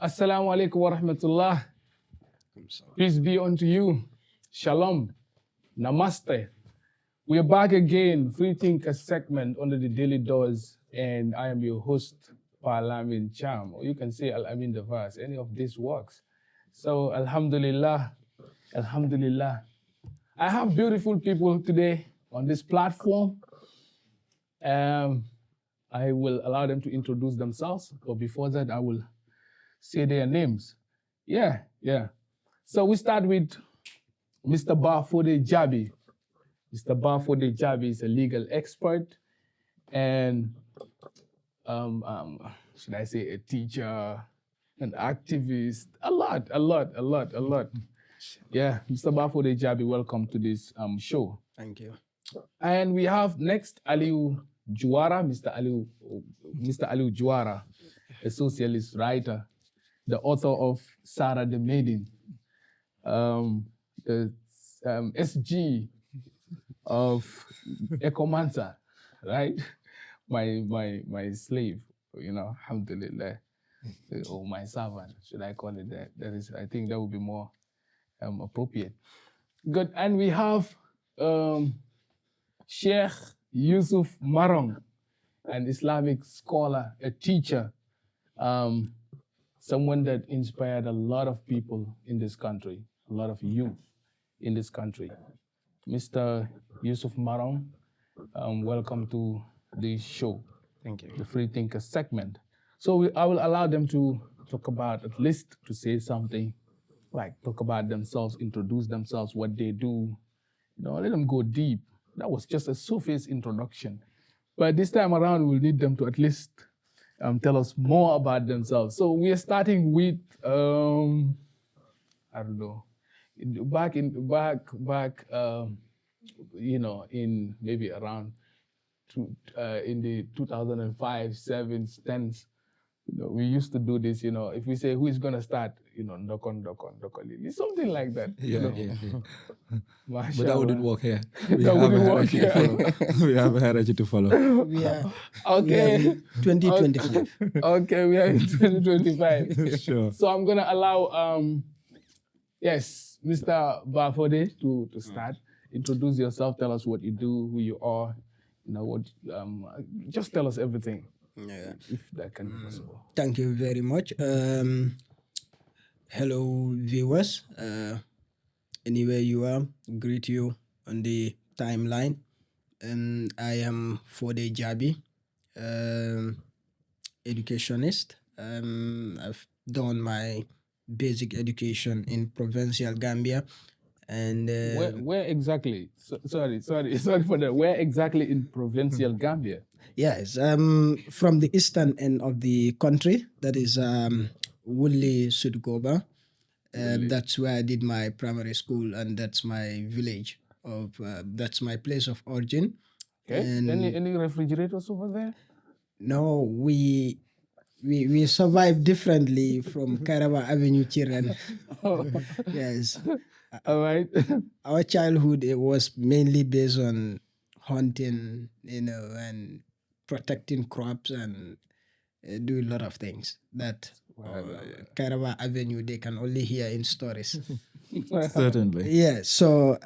Assalamu alaikum wa rahmatullah. Peace be unto you. Shalom. Namaste. We are back again, Free Thinker segment under the Daily Dose, and I am your host, Parlamin Cham, or you can say Al-Amin Devas, any of this works. So, Alhamdulillah, Alhamdulillah. I have beautiful people today on this platform. I will allow them to introduce themselves, but before that, I will say their names. Yeah. So we start with Mr. Bafode Jabi. Mr. Bafode Jabi is a legal expert and, should I say, a teacher, an activist, a lot. Yeah, Mr. Bafode Jabi, welcome to this show. Thank you. And we have next Aliu Juara, Mr. Aliu Juara, a socialist writer, the author of Sarah the Maiden, the SG of Ecomancer, right? My slave, alhamdulillah, or my servant, should I call it that? I think that would be more appropriate. Good, and we have Sheikh Yusuf Marong, an Islamic scholar, a teacher, someone that inspired a lot of people in this country, a lot of youth in this country. Mr. Yusuf Marong, welcome to the show. Thank you. The Free Thinker segment. So I will allow them to talk about, at least to say something, like talk about themselves, introduce themselves, what they do, let them go deep. That was just a surface introduction. But this time around, we'll need them to at least tell us more about themselves. So we are starting with, I don't know, back, in maybe around in the 2005, 7, 10s, we used to do this, if we say who is going to start, Ndokon, something like that. Yeah. But But that wouldn't work here. We have a hierarchy to follow. We are okay. we are in 2025. Okay, we are in 2025. Sure. So I'm going to allow, yes, Mr. Bafode to start. Introduce yourself, tell us what you do, who you are, just tell us everything. Yeah. If that can be possible. Thank you very much. Hello, viewers. Anywhere you are, greet you on the timeline. I am Fode Jabi, educationist. I've done my basic education in provincial Gambia. And where exactly? Sorry for that. Where exactly in provincial Gambia? Yes, from the eastern end of the country, that is Wuli Sudgoba. That's where I did my primary school, and that's my village that's my place of origin. Okay. And any refrigerators over there? No, we survive differently from Kairawa Avenue Chiran. Yes. All right. Our childhood, it was mainly based on hunting, and protecting crops and do a lot of things that Kairawa Avenue they can only hear in stories. Certainly. Yeah, so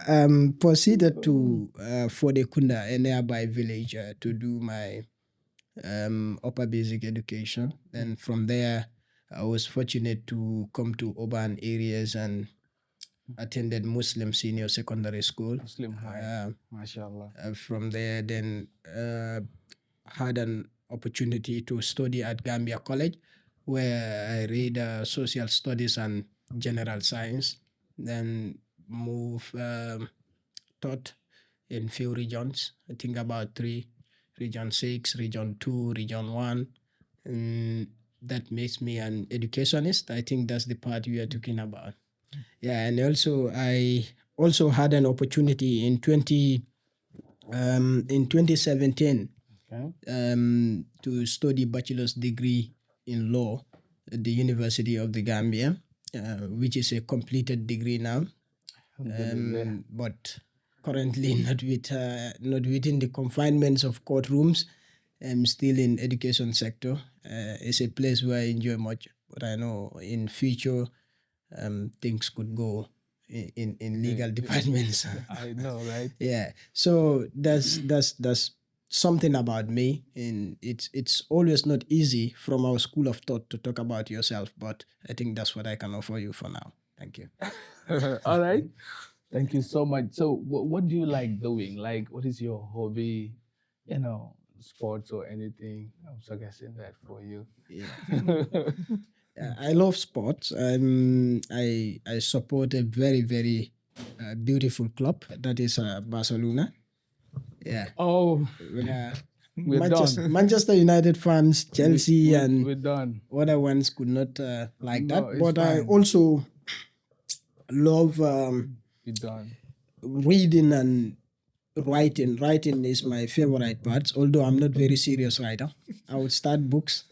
proceeded to Fodekunda, a nearby village, to do my upper basic education. Then from there, I was fortunate to come to urban areas and attended Muslim Senior Secondary School. Muslim High. MashaAllah. From there, then had an opportunity to study at Gambia College, where I read social studies and general science. Then taught in few regions, I think about 3, Region 6, Region 2, Region 1. And that makes me an educationist. I think that's the part we are talking about. Yeah, and also I also had an opportunity in 2017 to study bachelor's degree in law at the University of the Gambia, which is a completed degree now, but currently not within the confinements of courtrooms. I'm still in education sector. It's a place where I enjoy much. but I know in future things could go in legal departments. I know, right? Yeah. So that's something about me, and it's always not easy from our school of thought to talk about yourself, but I think that's what I can offer you for now. Thank you. All right. Thank you so much. So, what do you like doing? Like, what is your hobby? You know, sports or anything? I'm suggesting that for you. Yeah. I love sports. I support a very very beautiful club that is Barcelona. Yeah. Oh, Yeah. we're done. Manchester United fans, Chelsea, and We're done. other ones could not like No, that. it's But I fine. also love We're done. reading and writing. Writing is my favorite part, although I'm not very serious writer. I would start books,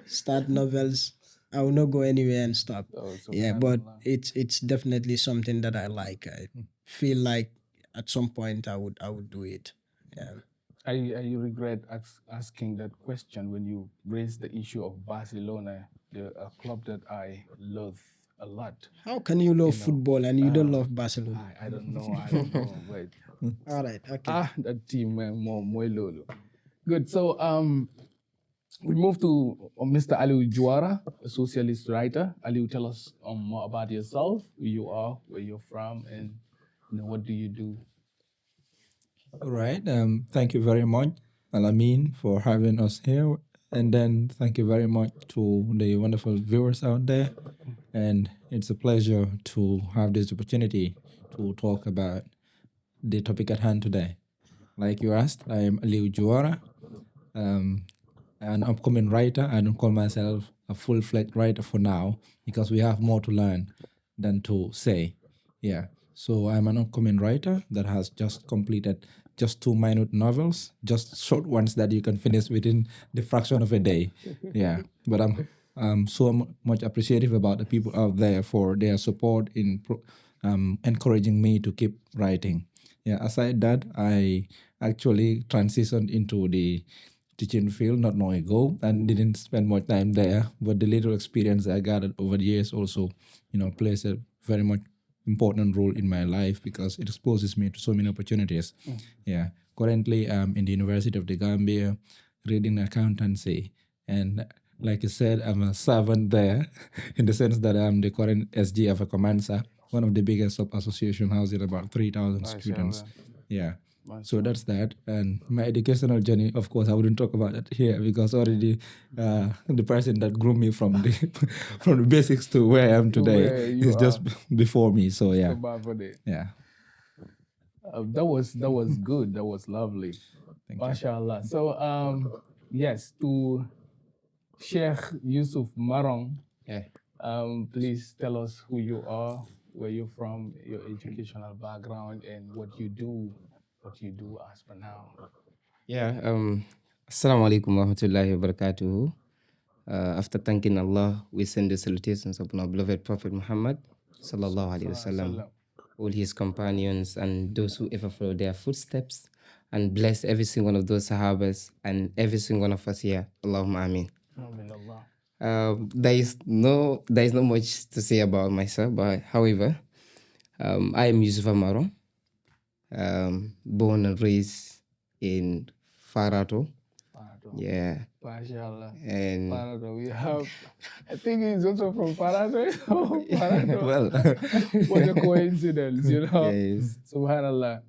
start novels. I will not go anywhere and stop. Oh, so Yeah, but it's definitely something that I like. I feel like at some point I would do it. Yeah. I regret asking that question when you raised the issue of Barcelona, a club that I love a lot. How can you love football and you don't love Barcelona? I don't know. I don't know. But All right. Okay. that team, man, more lolo. Good. So we move to Mr. Aliu Juara, a socialist writer. Aliu, tell us more about yourself, who you are, where you're from, and what do you do? All right. Thank you very much, Alamin, for having us here. And then thank you very much to the wonderful viewers out there. And it's a pleasure to have this opportunity to talk about the topic at hand today. Like you asked, I am Aliu Juara, an upcoming writer. I don't call myself a full-fledged writer for now because we have more to learn than to say. Yeah. So I'm an upcoming writer that has just completed just 2 minute novels, just short ones that you can finish within the fraction of a day. Yeah. But I'm so much appreciative about the people out there for their support in encouraging me to keep writing. Yeah. Aside that, I actually transitioned into the teaching field not long ago and didn't spend much time there. But the little experience I gathered over the years also, plays a very much important role in my life because it exposes me to so many opportunities. Yeah. Currently, I'm in the University of the Gambia reading accountancy. And like you said, I'm a servant there in the sense that I'm the current SG of a Comansa, one of the biggest sub-association housing about 3,000 students. Yeah. So that's that. And my educational journey, of course, I wouldn't talk about that here because already the person that grew me from the from the basics to where I am today is just before me. So yeah, yeah. That was good. That was lovely. Mashallah. So yes, to Sheikh Yusuf Marong. Yeah. Please tell us who you are, where you're from, your educational background, and what you do as for now. Yeah. Assalamu alaikum wa rahmatullahi wa barakatuhu. After thanking Allah, we send the salutations upon our beloved Prophet Muhammad sallallahu alaihi wasallam, all his companions, and those who ever follow their footsteps, and bless every single one of those Sahabas and every single one of us here. Allahumma ameen. There is not much to say about myself, but however, I am Yusuf Amaro, born and raised in Farato. Yeah. Mashallah. And Farato, we have, I think he's also from Farato. Farato. well, What a coincidence, yes. Subhanallah.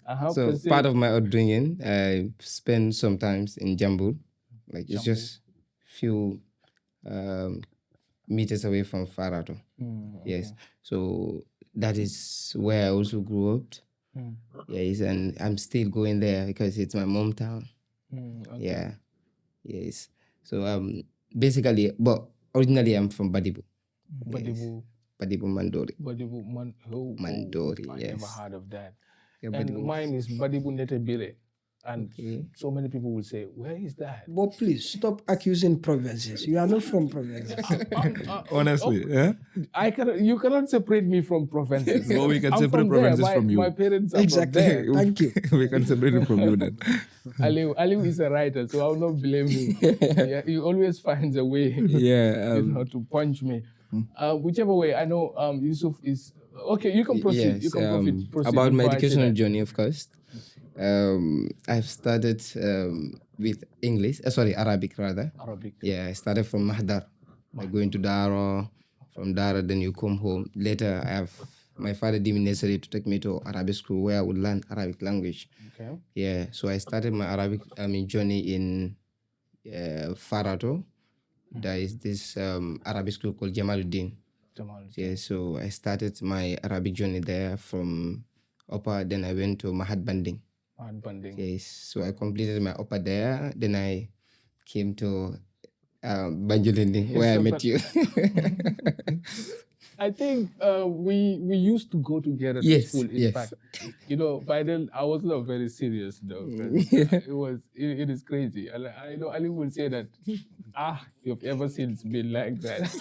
I have So to say, part of my upbringing, I spent sometimes in Jambul, like it's just few meters away from Farato. Yes. So that is where I also grew up. Yes, and I'm still going there because it's my hometown. Yeah. Yes. So basically, but originally I'm from Badibu. Badibu. Badibu Mandori. Badibu Mandori, I yes. never heard of that. Yeah, And Badibu. mine is Badibu Netebire. And Okay. so many people will say, where is that? But please stop accusing provinces. You are not from provinces. Honestly, yeah. You cannot separate me from provinces. Well, we can I'm separate from there. provinces from you. My parents are Exactly. from there. Thank you. We can separate it from you then. Aliu is a writer, so I will not blame him. Yeah, he always finds a way, Yeah. to punch me. Whichever way, I know Yusuf is okay. You can proceed. Yes. You can proceed About my before I say educational that. journey, of course. I've started with English. Sorry, Arabic rather. Arabic. Yeah, I started from Mahdar. I go into Dara. From Dara, then you come home. Later, my father deemed necessary to take me to Arabic school where I would learn Arabic language. Okay. Yeah, so I started my Arabic journey in Farato. There is this Arabic school called Jamaluddin. Jamal. Yeah, so I started my Arabic journey there from upper. Then I went to Mahad Banding. Banding. Yes, so I completed my upper there. Then I came to Banjulindi where I met you. I think we used to go together to Yes, school. In yes. fact, by then I was not very serious though. 'Cause, it is crazy. I know Ali will say that. You've ever since been like that.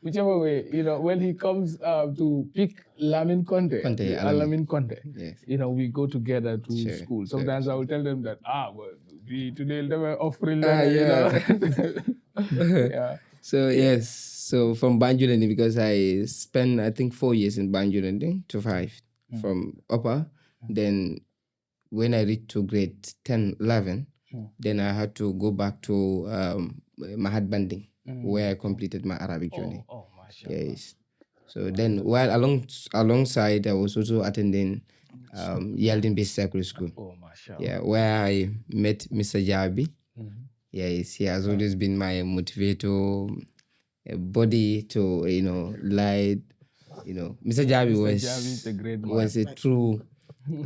Whichever way, when he comes to pick Lamin Conte, Conte, Lamin Conte, Yes. we go together to Sure, school. sure, Sometimes I will tell them that we today never offering Ah, that, yeah. So yes, so from Banjulindi because I spent I think 4 years in Banjulindi to 5 from upper. Then when I reached to grade 10, 11, then I had to go back to Mahad Banding where I completed my Arabic journey. Oh, mashallah. Yes. So then while alongside I was also attending Yaldin Base Secondary School. Oh, mashallah. Yeah, where I met Mr. Jabi. Yes, he has always been my motivator, body to light. Mr. Jabi Jabi is a great man. was a true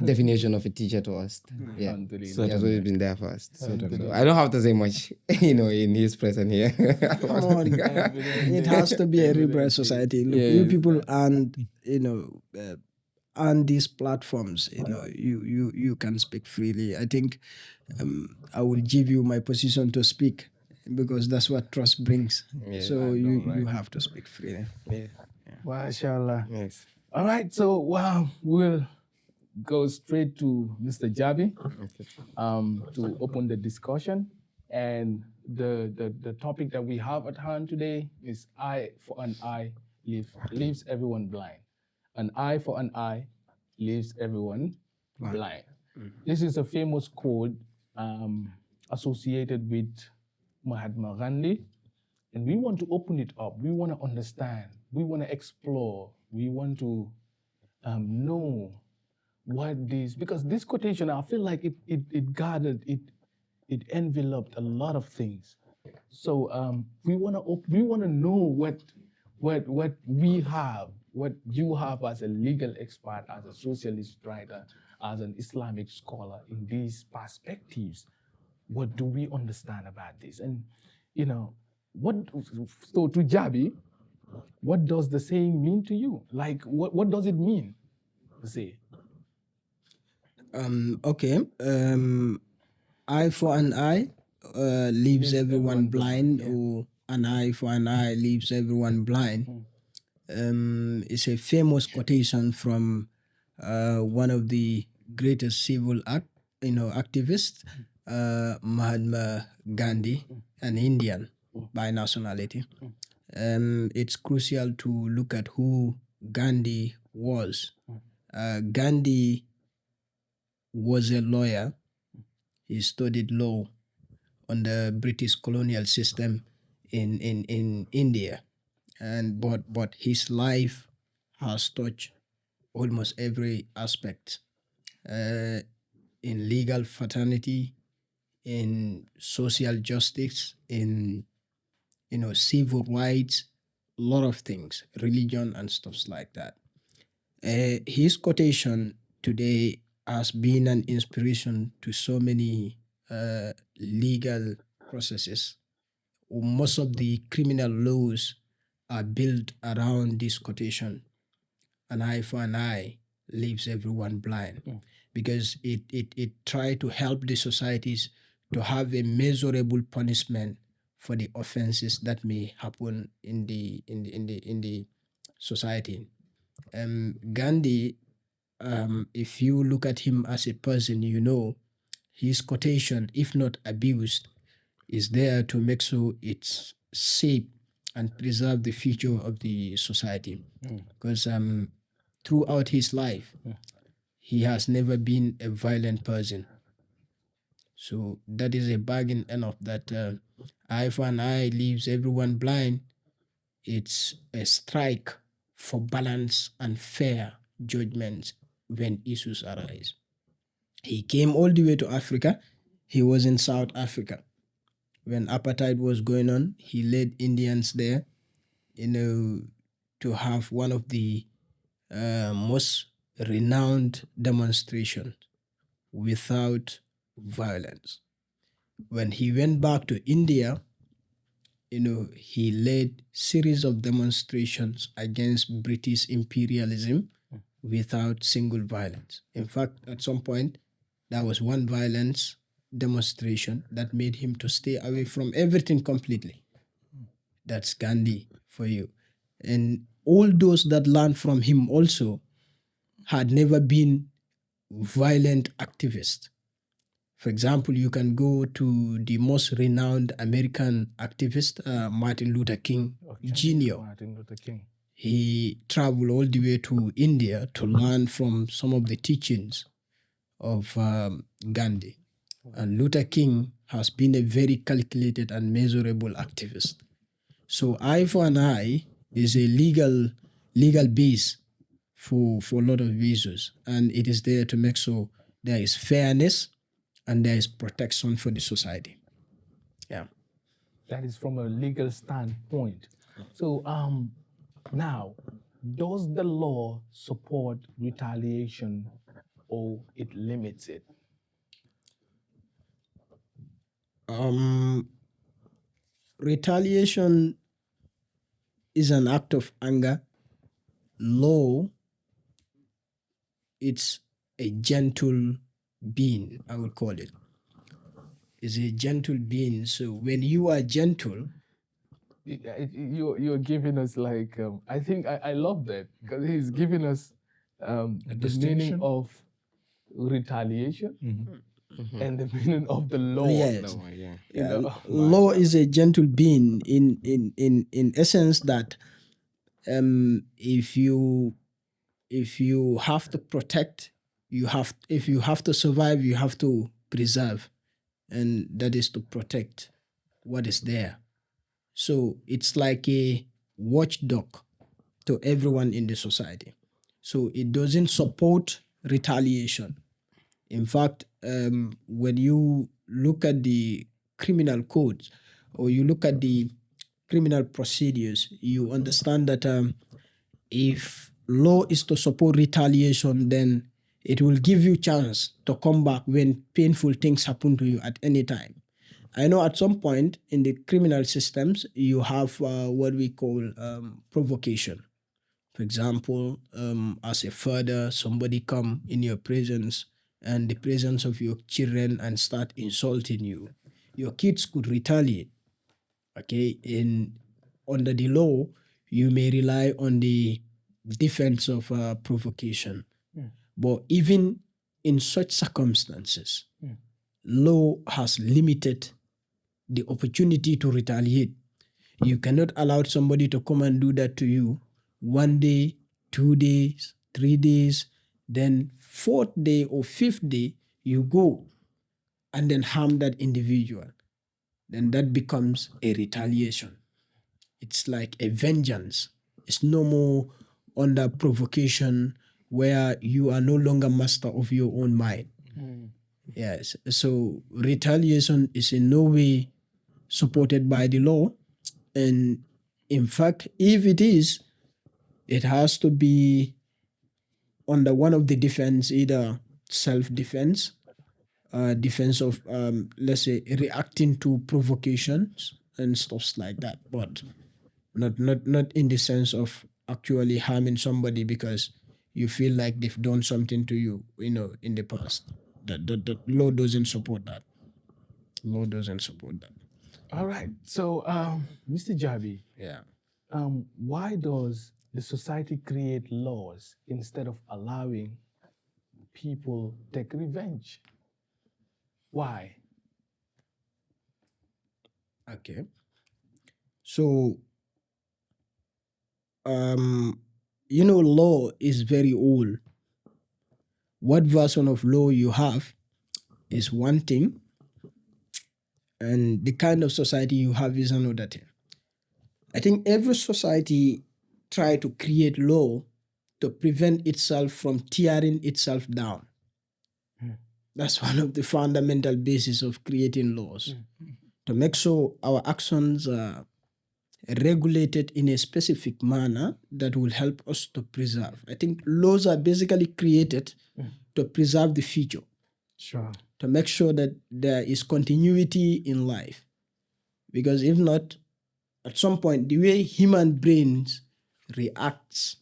definition of a teacher to us. Yeah, Alhamdulillah. he has always been there for us. So I don't have to say much, in his presence here. Come on, it has to be a liberal society. Look, you people on these platforms, you can speak freely. I think I will give you my position to speak because that's what trust brings. So you have to speak freely. Yeah. Mashallah. Yes. All right, so we'll go straight to Mr. Jabi to open the discussion. And the topic that we have at hand today is eye for an eye leaves everyone blind. An eye for an eye leaves everyone blind. This is a famous quote associated with Mahatma Gandhi. And we want to open it up. We want to understand. We want to explore. We want to know what this, because this quotation, I feel like it gathered, it enveloped a lot of things. So we want to know what we have, what you have as a legal expert, as a socialist writer, as an Islamic scholar in these perspectives. What do we understand about this? And so to Jabi, what does the saying mean to you? Like, what does it mean? Say. Okay. Eye for an eye leaves everyone blind, or an eye for an eye leaves everyone blind. It's a famous quotation from one of the greatest civil activists, Mahatma Gandhi, an Indian by nationality. It's crucial to look at who Gandhi was. Gandhi was a lawyer. He studied law on the British colonial system in India, but his life has touched almost every aspect in legal fraternity, in social justice, in civil rights, a lot of things, religion and stuff like that. His quotation today has been an inspiration to so many legal processes. Most of the criminal laws are built around this quotation. An eye for an eye leaves everyone blind. because it tried to help the societies to have a measurable punishment for the offenses that may happen in the society. Gandhi, if you look at him as a person, you know his quotation, if not abused, is there to make sure it's safe and preserve the future of the society. Because throughout his life, he has never been a violent person. So that is a bargain enough that eye for an eye leaves everyone blind. It's a strike for balance and fair judgments when issues arise. He came all the way to Africa. He was in South Africa. When apartheid was going on, he led Indians there, to have one of the most renowned demonstrations without violence. When he went back to India, he led series of demonstrations against British imperialism without single violence. In fact, at some point, there was one violence demonstration that made him to stay away from everything completely. That's Gandhi for you. And all those that learned from him also had never been violent activists. For example, you can go to the most renowned American activist, Martin Luther King Jr. Martin Luther King. He traveled all the way to India to learn from some of the teachings of Gandhi. And Luther King has been a very calculated and measurable activist. So eye for an eye is a legal base for a lot of issues, and it is there to make sure there is fairness and there is protection for the society. Yeah. That is from a legal standpoint. So now, does the law support retaliation or it limits it? Retaliation is an act of anger. Law, it's a gentle being, I would call it. It's a gentle being. So when you are gentle, You're giving us like I think I love that because he's giving us the meaning distinction? of retaliation and the meaning of the law. yes, No, yeah. You know? law is a gentle being in essence that if you have to protect, if you have to survive, you have to preserve, and that is to protect what is there. So it's like a watchdog to everyone in the society. So it doesn't support retaliation. In fact, when you look at the criminal codes or you look at the criminal procedures, you understand that if law is to support retaliation, then it will give you chance to come back when painful things happen to you at any time. I know at some point in the criminal systems, you have what we call provocation. For example, as a father, somebody come in your presence and the presence of your children and start insulting you. Your kids could retaliate. Okay, and under the law, you may rely on the defense of provocation. But even in such circumstances, law has limited the opportunity to retaliate. You cannot allow somebody to come and do that to you 1 day, 2 days, 3 days, then 4th day or 5th day, you go and then harm that individual. Then that becomes a retaliation. It's like a vengeance. It's no more under provocation where you are no longer master of your own mind. Yes. So retaliation is in no way supported by the law. And in fact, if it is, it has to be under one of the defense, either self-defense, defense of, let's say, reacting to provocations and stuff like that, but not in the sense of actually harming somebody, because you feel like they've done something to you, in the past. That law doesn't support that. Law doesn't support that. All right. So, Mr. Jabi, Yeah. why does the society create laws instead of allowing people take revenge? Why? Okay. So, law is very old. What version of law you have is one thing, and the kind of society you have is another thing. I think every society try to create law to prevent itself from tearing itself down. That's one of the fundamental basis of creating laws, to make sure our actions are regulated in a specific manner that will help us to preserve. I think laws are basically created to preserve the future, Sure. to make sure that there is continuity in life. Because if not, at some point, the way human brains reacts,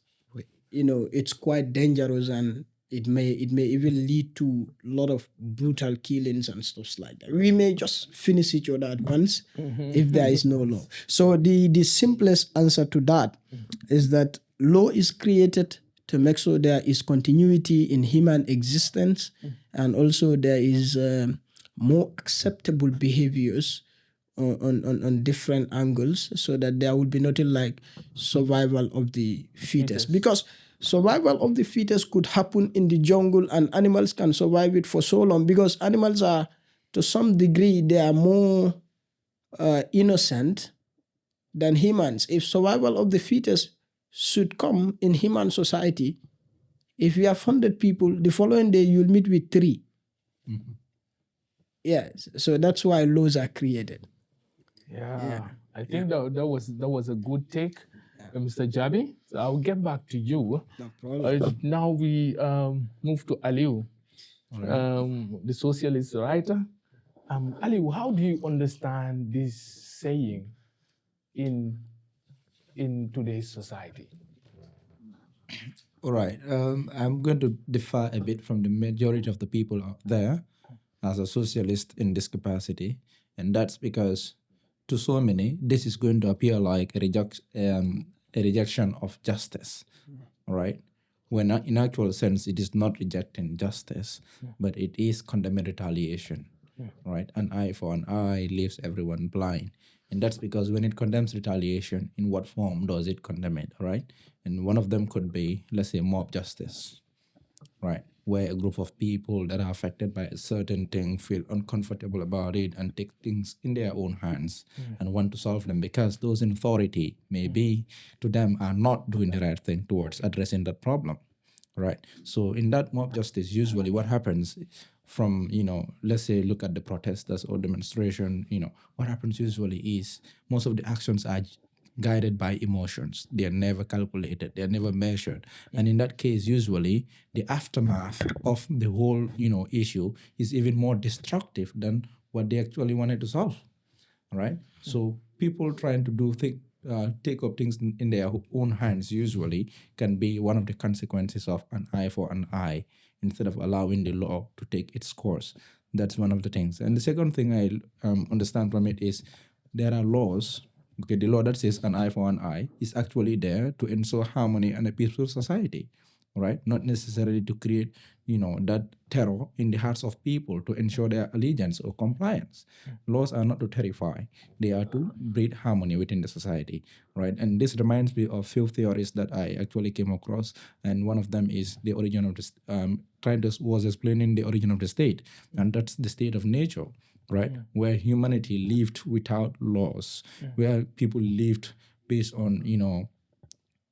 it's quite dangerous, and it may even lead to a lot of brutal killings and stuff like that. We may just finish each other at once if there is no law. So the simplest answer to that is that law is created to make sure there is continuity in human existence, and also there is more acceptable behaviors on different angles, so that there will be nothing like survival of the fetus. Because survival of the fetus could happen in the jungle, and animals can survive it for so long, because animals are, to some degree, they are more innocent than humans. If survival of the fetus should come in human society, if you have 100 people, the following day you'll meet with 3. Yes, so that's why laws are created. Yeah. I think that was a good take, Mr. Jabi. So I'll get back to you. No problem. Now we move to Aliu, the socialist writer. Aliu, how do you understand this saying in today's society? All right. I'm going to differ a bit from the majority of the people out there as a socialist in this capacity. And that's because to so many, this is going to appear like a rejection of justice. All right. When in actual sense, it is not rejecting justice, but it is condemning retaliation. Right. An eye for an eye leaves everyone blind. And that's because when it condemns retaliation, in what form does it condemn it, right? And one of them could be, let's say, mob justice, right? Where a group of people that are affected by a certain thing feel uncomfortable about it and take things in their own hands and want to solve them because those in authority, maybe to them, are not doing the right thing towards addressing that problem, right? So in that mob justice, usually what happens from, let's say, look at the protesters or demonstration, what happens usually is most of the actions are guided by emotions. They are never calculated. They are never measured. And in that case, usually the aftermath of the whole, issue is even more destructive than what they actually wanted to solve, right? So people trying to take up things in their own hands usually can be one of the consequences of an eye for an eye instead of allowing the law to take its course. That's one of the things. And the second thing I understand from it is there are laws. Okay, the law that says an eye for an eye is actually there to ensure harmony and a peaceful society, right? Not necessarily to create, that terror in the hearts of people to ensure their allegiance or compliance. Laws are not to terrify; they are to breed harmony within the society, right? And this reminds me of few theories that I actually came across, and one of them is the origin of this. Was explaining the origin of the state, and that's the state of nature, right? Where humanity lived without laws, where people lived based on,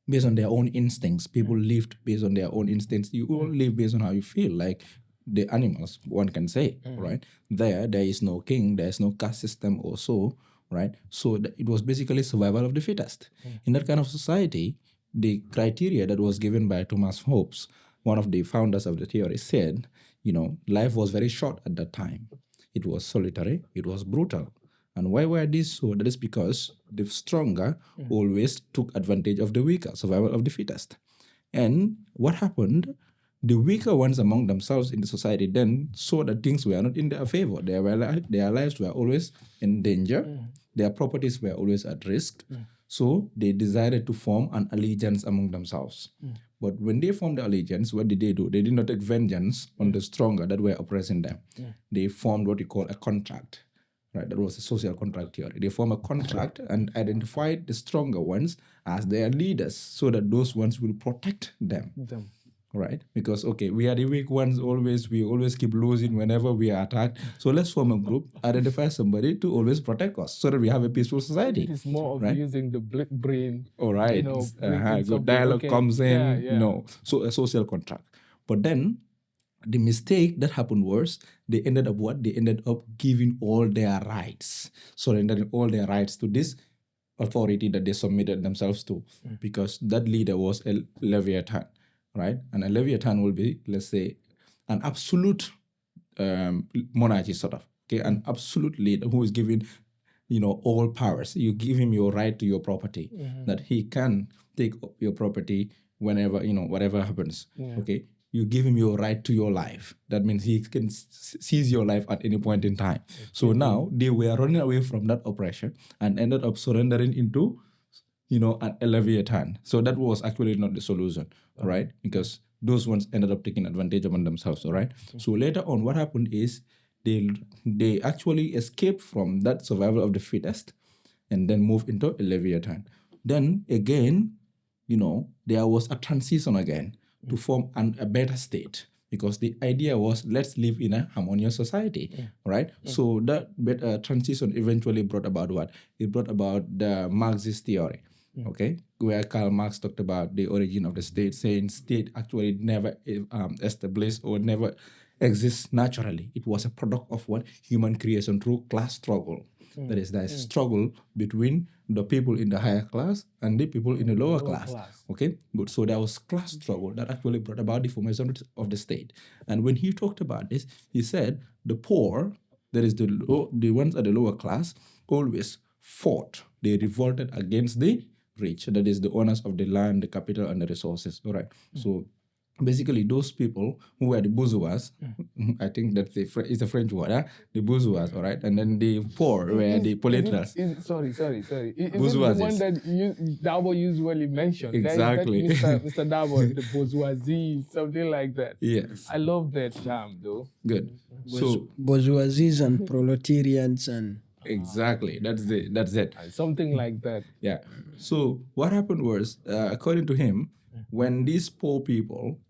based on their own instincts. People lived based on their own instincts. You all live based on how you feel, like the animals, one can say, right? There is no king, there is no caste system or so, right? So it was basically survival of the fittest. In that kind of society, the criteria that was given by Thomas Hobbes, one of the founders of the theory, said, life was very short at that time. It was solitary, it was brutal. And why were these so? That is because the stronger always took advantage of the weaker, survival of the fittest. And what happened? The weaker ones among themselves in the society then saw that things were not in their favor. Their lives were always in danger. Their properties were always at risk. So they decided to form an allegiance among themselves. But when they formed the allegiance, what did they do? They did not take vengeance on the stronger that were oppressing them. They formed what we call a contract. Right, that was a social contract theory. They form a contract and identified the stronger ones as their leaders so that those ones will protect them. Right, because okay, we are the weak ones always. We always keep losing whenever we are attacked. So let's form a group, identify somebody to always protect us, so that we have a peaceful society. It is more of right? using the brain. All right, You know, bring in good something. dialogue Okay. comes in. Yeah, yeah. No, so a social contract. But then the mistake that happened was they ended up what? They ended up giving all their rights, surrendering all their rights to this authority that they submitted themselves to, because that leader was a Leviathan, right? And a Leviathan will be, let's say, an absolute monarchy sort of, okay, an absolute leader who is given, all powers. You give him your right to your property, that he can take your property whenever, whatever happens, okay. You give him your right to your life. That means he can seize your life at any point in time. So now they were running away from that oppression and ended up surrendering into, a Leviathan. So that was actually not the solution, right? Because those ones ended up taking advantage of themselves, all right? So later on, what happened is they actually escaped from that survival of the fittest and then moved into a Leviathan. Then again, there was a transition again to form a better state, because the idea was, let's live in a harmonious society, right? So that transition eventually brought about what? It brought about the Marxist theory, okay, where Karl Marx talked about the origin of the state, saying state actually never established or never exists naturally. It was a product of what? Human creation through class struggle. That is, there is a struggle between the people in the higher class and the people in the lower class. Okay, good. So there was class struggle that actually brought about the formation of the state. And when he talked about this, he said the poor, that is the ones at the lower class, always fought. They revolted against the rich, that is the owners of the land, the capital, and the resources. All right. So basically, those people who were the bourgeois, I think that's it's a French word, huh? The bourgeois, all right, and then the poor were the proletariats. Sorry. Is it the Bourgeoisie. one that Dabo usually mentioned? Exactly. Mr. Dabo, the bourgeoisie, something like that. Yes. I love that term, though. Good. So bourgeoisies and proletarians and exactly, that's it. Something like that. Yeah. So what happened was, according to him, when these poor people,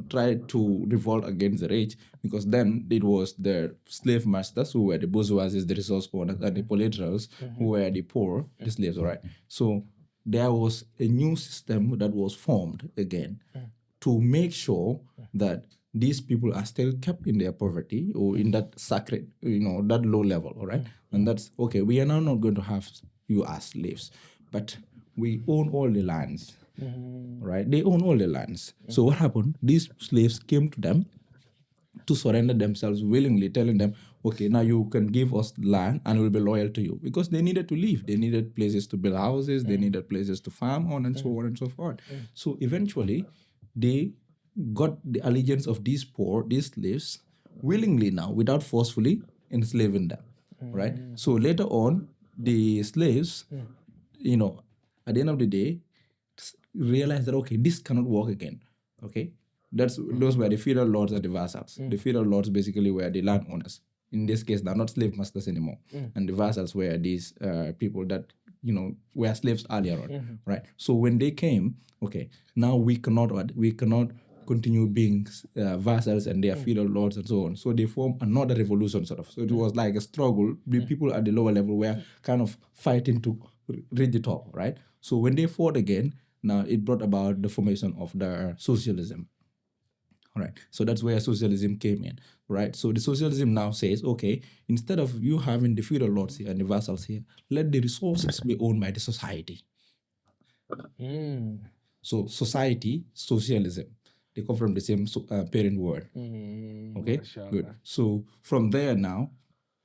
tried to revolt against the rich, because then it was the slave masters who were the bourgeoisie, the resource owners, and the proletariats who were the poor, the slaves, all right? So there was a new system that was formed again to make sure that these people are still kept in their poverty or in that sacred, that low level, all right? And that's, okay, we are now not going to have you as slaves, but we own all the lands, right? They own all the lands. So what happened? These slaves came to them to surrender themselves willingly, telling them, okay, now you can give us land and we'll be loyal to you, because they needed to live. They needed places to build houses. They needed places to farm on, and so on and so forth. So eventually, they got the allegiance of these poor, these slaves, willingly now, without forcefully enslaving them, right? So later on, the slaves, at the end of the day, realized that, okay, this cannot work again, okay? Those were the feudal lords and the vassals. The feudal lords basically were the landowners. In this case, they're not slave masters anymore. And the vassals were these people that, were slaves earlier on, right? So when they came, okay, now we cannot continue being vassals and their feudal lords and so on. So they formed another revolution, sort of. So it was like a struggle. The people at the lower level were kind of fighting to reach the top, right? So when they fought again, now it brought about the formation of the socialism. All right. So that's where socialism came in, right? So the socialism now says, okay, instead of you having the feudal lords here and the vassals here, let the resources be owned by the society. So society, socialism, they come from the same parent word. Okay, good. So from there now,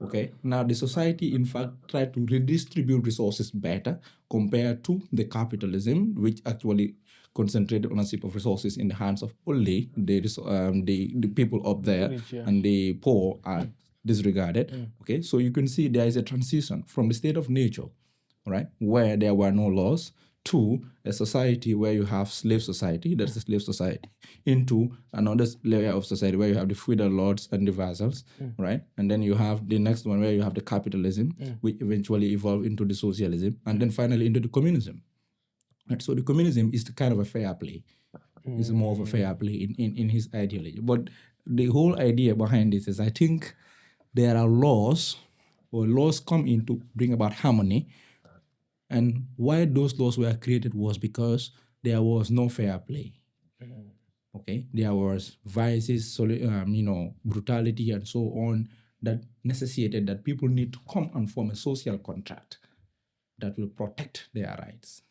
okay, now the society in fact tried to redistribute resources better compared to the capitalism, which actually concentrated ownership of resources in the hands of only the people up there, Rich, yeah. and the poor are disregarded. Okay, so you can see there is a transition from the state of nature, right, where there were no laws, to a society where you have slave society, that's the slave society, into another layer of society where you have the feudal lords and the vassals, right? And then you have the next one where you have the capitalism, which eventually evolved into the socialism, and then finally into the communism. Right? So the communism is the kind of a fair play. It's more of a fair play in his ideology. But the whole idea behind this is, I think there are laws, or laws come in to bring about harmony. And why those laws were created was because there was no fair play. Okay, there was vices, brutality, and so on, that necessitated that people need to come and form a social contract that will protect their rights.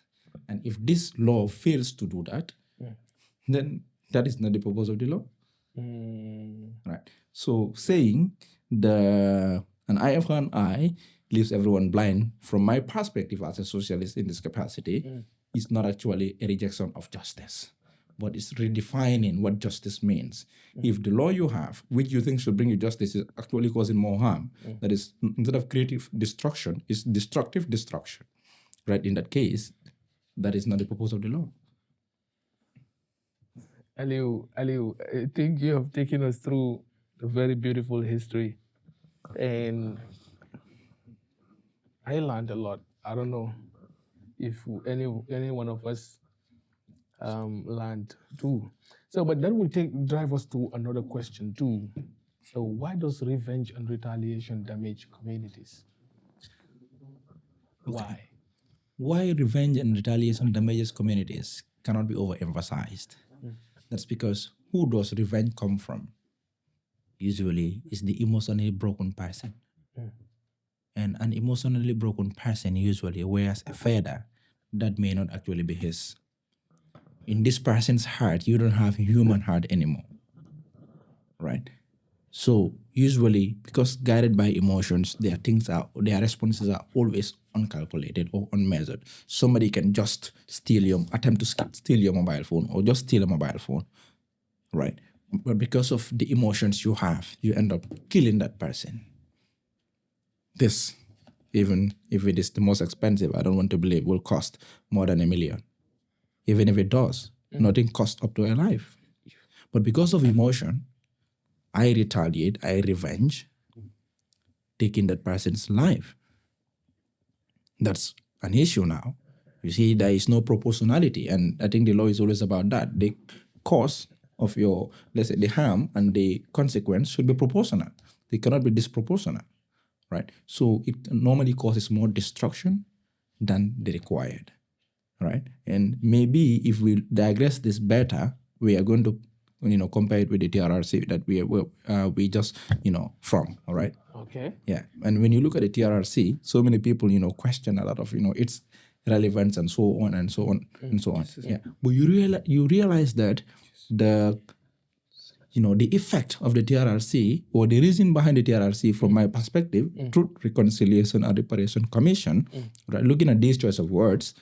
And if this law fails to do that, then that is not the purpose of the law. Right. So saying an eye for an eye leaves everyone blind, from my perspective as a socialist in this capacity, is not actually a rejection of justice, but it's redefining what justice means. If the law you have, which you think should bring you justice, is actually causing more harm, that is, instead of creative destruction, is destructive destruction, right? In that case, that is not the purpose of the law. Aliu, I think you have taken us through a very beautiful history, and I learned a lot. I don't know if any one of us learned too. So, but that will drive us to another question too. So, why does revenge and retaliation damage communities? Why? Why revenge and retaliation damages communities cannot be overemphasized. That's because who does revenge come from? Usually, it's the emotionally broken person. And an emotionally broken person usually wears a feather that may not actually be his. In this person's heart, you don't have a human heart anymore, right? So usually, because guided by emotions, their responses are always uncalculated or unmeasured. Somebody can just attempt to steal your mobile phone, or just steal a mobile phone, right? But because of the emotions you have, you end up killing that person. This, even if it is the most expensive, I don't want to believe, will cost more than $1 million. Even if it does, nothing costs up to a life. But because of emotion, I retaliate, I revenge, taking that person's life. That's an issue now. You see, there is no proportionality, and I think the law is always about that. The cause of your, let's say, the harm and the consequence should be proportional. They cannot be disproportionate, right? So it normally causes more destruction than the required, right? And maybe if we digress this better, we are going to, compare it with the TRRC that we just, from, all right? Okay. Yeah, and when you look at the TRRC, so many people, question a lot of, its relevance and so on and so on and so on. Yeah, but you realize that the effect of the TRRC, or the reason behind the TRRC, from my perspective, Truth, Reconciliation and Reparation Commission, right? Looking at these choice of words,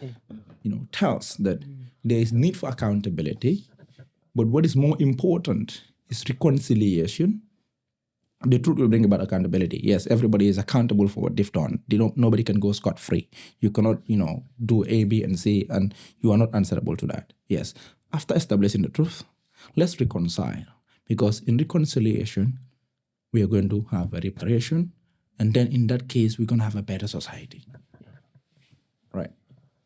tells that there is need for accountability, but what is more important is reconciliation. The truth will bring about accountability. Yes, everybody is accountable for what they've done. Nobody can go scot-free. You cannot, do A, B, and C, and you are not answerable to that. Yes. After establishing the truth, let's reconcile. Because in reconciliation, we are going to have a reparation, and then in that case, we're going to have a better society. Right.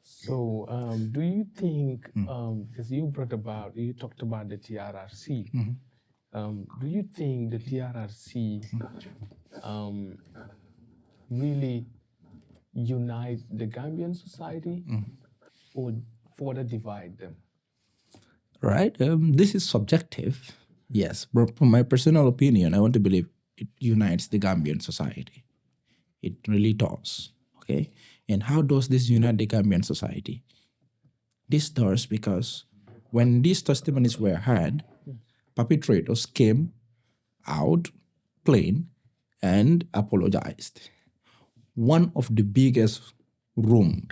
So, do you think, because you talked about the TRRC, do you think the TRRC really unite the Gambian society or further divide them? Right. This is subjective. Yes, but from my personal opinion, I want to believe it unites the Gambian society. It really does. Okay. And how does this unite the Gambian society? This does because when these testimonies were heard, perpetrators came out plain and apologized. One of the biggest room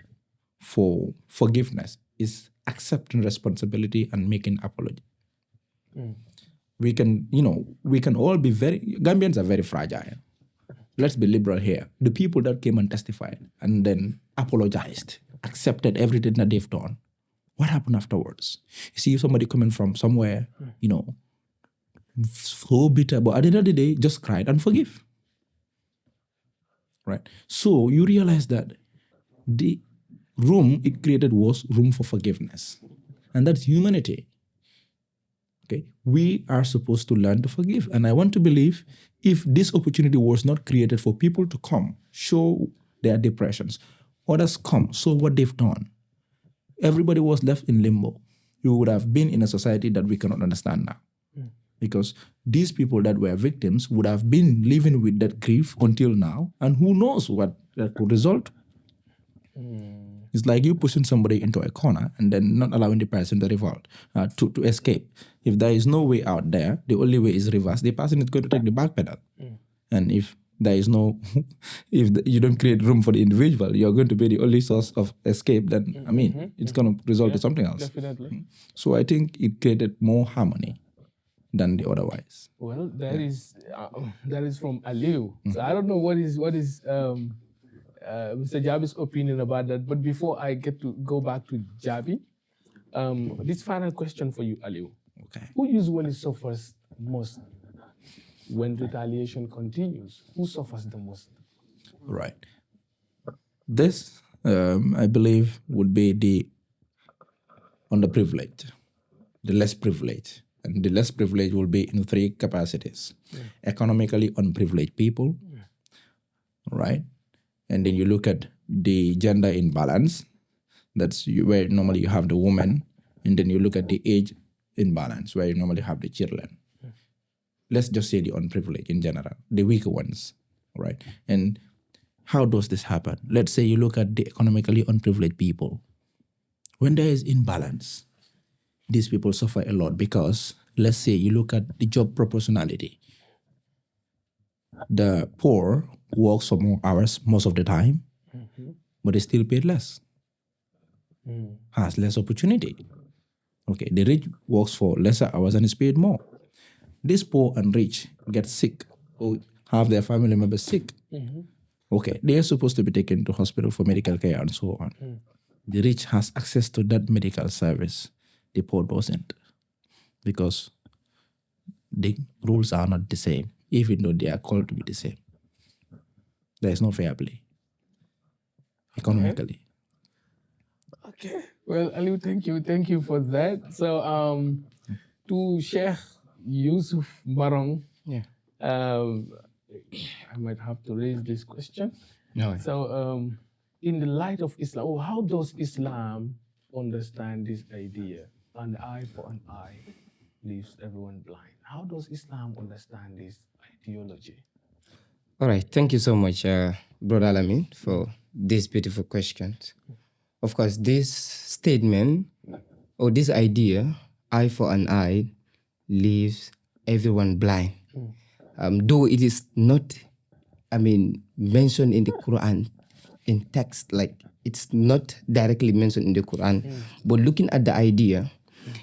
for forgiveness is accepting responsibility and making apology. We can all be Gambians are very fragile. Let's be liberal here. The people that came and testified and then apologized, accepted everything that they've done. What happened afterwards? You see somebody coming from somewhere, so bitter, but at the end of the day, just cried and forgive. Right? So you realize that the room it created was room for forgiveness. And that's humanity. Okay, we are supposed to learn to forgive. And I want to believe if this opportunity was not created for people to come, show their depressions, others come, show what they've done, everybody was left in limbo. You would have been in a society that we cannot understand now. Because these people that were victims would have been living with that grief until now, and who knows what that could result. It's like you pushing somebody into a corner and then not allowing the person to revolt, to escape. If there is no way out there, the only way is reverse. The person is going to take the back pedal. And if there is no, you don't create room for the individual, you're going to be the only source of escape, then, it's going to result in something else. Definitely. So I think it created more harmony than the otherwise. Well, that is from Aliu. So I don't know what is Mr. Jabi's opinion about that. But before I get to go back to Jabi, this final question for you, Aliu. Okay. Who usually suffers most when retaliation continues? Who suffers the most? Right. This, I believe, would be the underprivileged, the less privileged. And the less privileged will be in three capacities. Economically unprivileged people, right? And then you look at the gender imbalance, that's where normally you have the woman, and then you look at the age imbalance, where you normally have the children. Let's just say the unprivileged in general, the weaker ones, right? And how does this happen? Let's say you look at the economically unprivileged people. When there is imbalance, these people suffer a lot because, let's say you look at the job proportionality. The poor works for more hours most of the time, but they still paid less, has less opportunity. Okay, the rich works for lesser hours and is paid more. This poor and rich get sick or have their family members sick. Okay, they are supposed to be taken to hospital for medical care and so on. The rich has access to that medical service. The poor doesn't, because the rules are not the same, even though they are called to be the same. There is no fair play economically. Okay. Well, Aliu, thank you for that. So, to Sheikh Yusuf Barong, I might have to raise this question. No. So, in the light of Islam, how does Islam understand this idea? An eye for an eye leaves everyone blind. How does Islam understand this ideology? All right. Thank you so much, Brother Alamin, for these beautiful questions. Of course, this statement or this idea, eye for an eye, leaves everyone blind. Though it is not, mentioned in the Quran in text, like it's not directly mentioned in the Quran, but looking at the idea,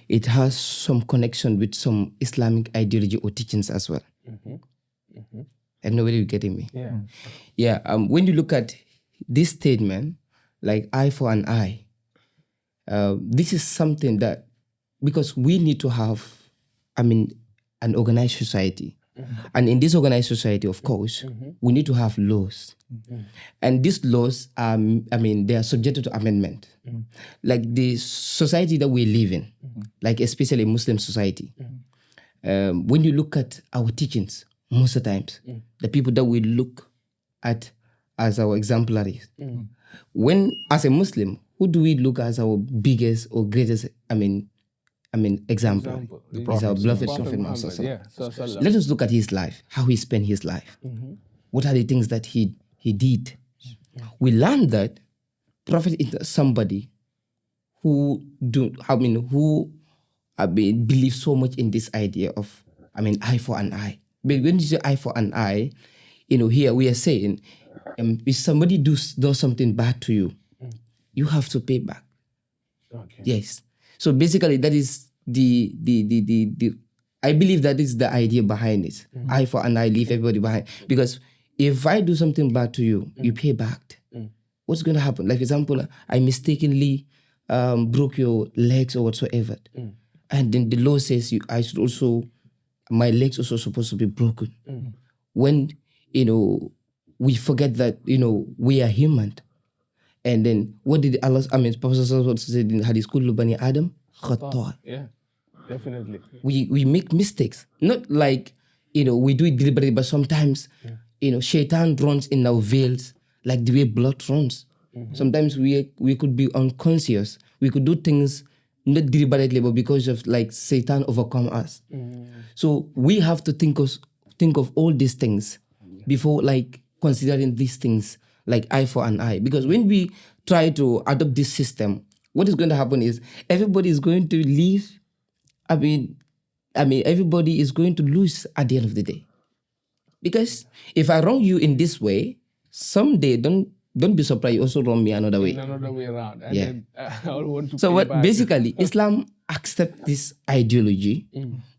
it has some connection with some Islamic ideology or teachings as well. I don't know whether you're getting me. Yeah. When you look at this statement, like eye for an eye, this is something that, because we need to have, an organized society. And in this organized society, of course, we need to have laws. And these laws, they are subjected to amendment. Like the society that we live in, like especially Muslim society, when you look at our teachings, most of the times, the people that we look at as our exemplaries, when, as a Muslim, who do we look as our biggest or greatest, example? Is our beloved Prophet Muhammad. Let us look at his life, how he spent his life. What are the things that he did? We learn that Prophet is somebody who believe so much in this idea of eye for an eye. But when you say eye for an eye, here we are saying if somebody does something bad to you, you have to pay back. Okay. Yes. So basically, that is the I believe that is the idea behind it. Eye for an eye, leave everybody behind. Because if I do something bad to you, you pay back. What's going to happen? Like, for example, I mistakenly broke your legs or whatsoever. And then the law says I should also, my legs also supposed to be broken. When, we forget that, we are human. And then what did Allah, Prophet said in Hadith, Kullu Bani Adam, khata. Yeah, definitely. We make mistakes. Not like, we do it deliberately, but sometimes, shaitan runs in our veils like the way blood runs. Sometimes we could be unconscious. We could do things not deliberately, but because of like Satan overcome us. So we have to think of all these things before like considering these things like eye for an eye. Because when we try to adopt this system, what is going to happen is everybody is going to leave. I mean, everybody is going to lose at the end of the day. Because if I wrong you in this way, someday don't be surprised you also wrong me another way. In another way around. And Yeah. then I want to So pay what back. basically Islam accepts this ideology,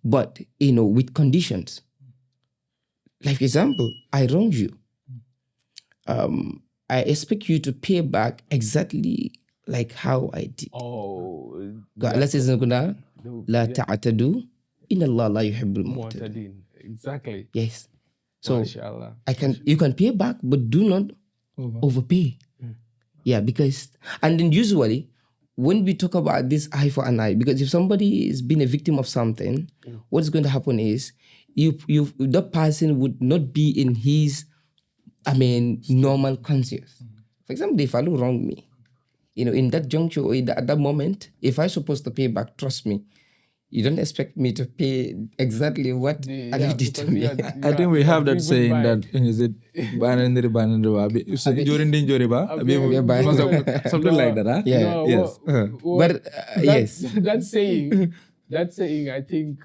but with conditions. Like for example, I wronged you. I expect you to pay back exactly like how I did. Oh, Allah says in the Quran, La ta'atadu, inna Allah la yuhibbul mu'tadin. Mu'tadin. Exactly. Yes. So Mashallah. you can pay back, but do not overpay. Yeah, because and then usually when we talk about this eye for an eye, because if somebody is being a victim of something, what's going to happen is that person would not be in his normal conscious. For example, if I do wrong me, in that juncture or at that moment, if I'm supposed to pay back, trust me, you don't expect me to pay exactly what Ali did to me. I think we have that saying that is it banandiri something like that, huh? Yeah. No, Yes. But yes. That saying, I think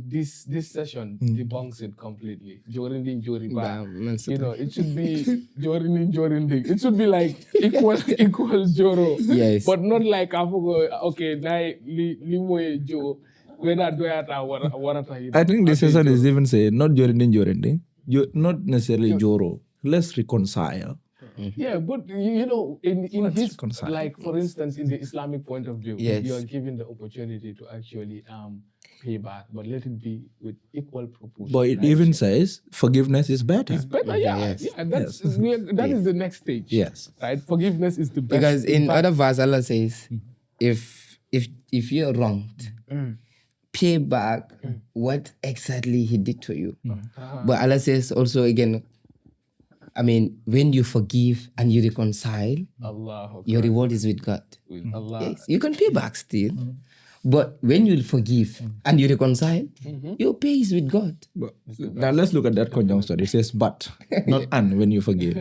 this session debunks it completely. Jorinding, Joriba. It should be Jorinding. It should be like equal Joro. Yes. But not like okay, Limoe Jo. I think this season is even saying not jorinding, not necessarily Joro. Let's reconcile. Yeah, but in Let's his reconcile. like for instance, in the Islamic point of view, Yes. you are given the opportunity to actually pay back, but let it be with equal proportion. But it right? even says forgiveness is better. It's better, yeah. Yes. Yeah, that's Yes. that is the next stage. Yes. Right? Forgiveness is the best. Because in fact, other verse, Allah says, if you're wronged, pay back what exactly he did to you. But Allah says also again, when you forgive and you reconcile, Allah, your reward is with God. Allah. Yes, you can pay back still. But when you forgive and you reconcile, your pay is with God. But now let's look at that conjunction. It says but, not and when you forgive.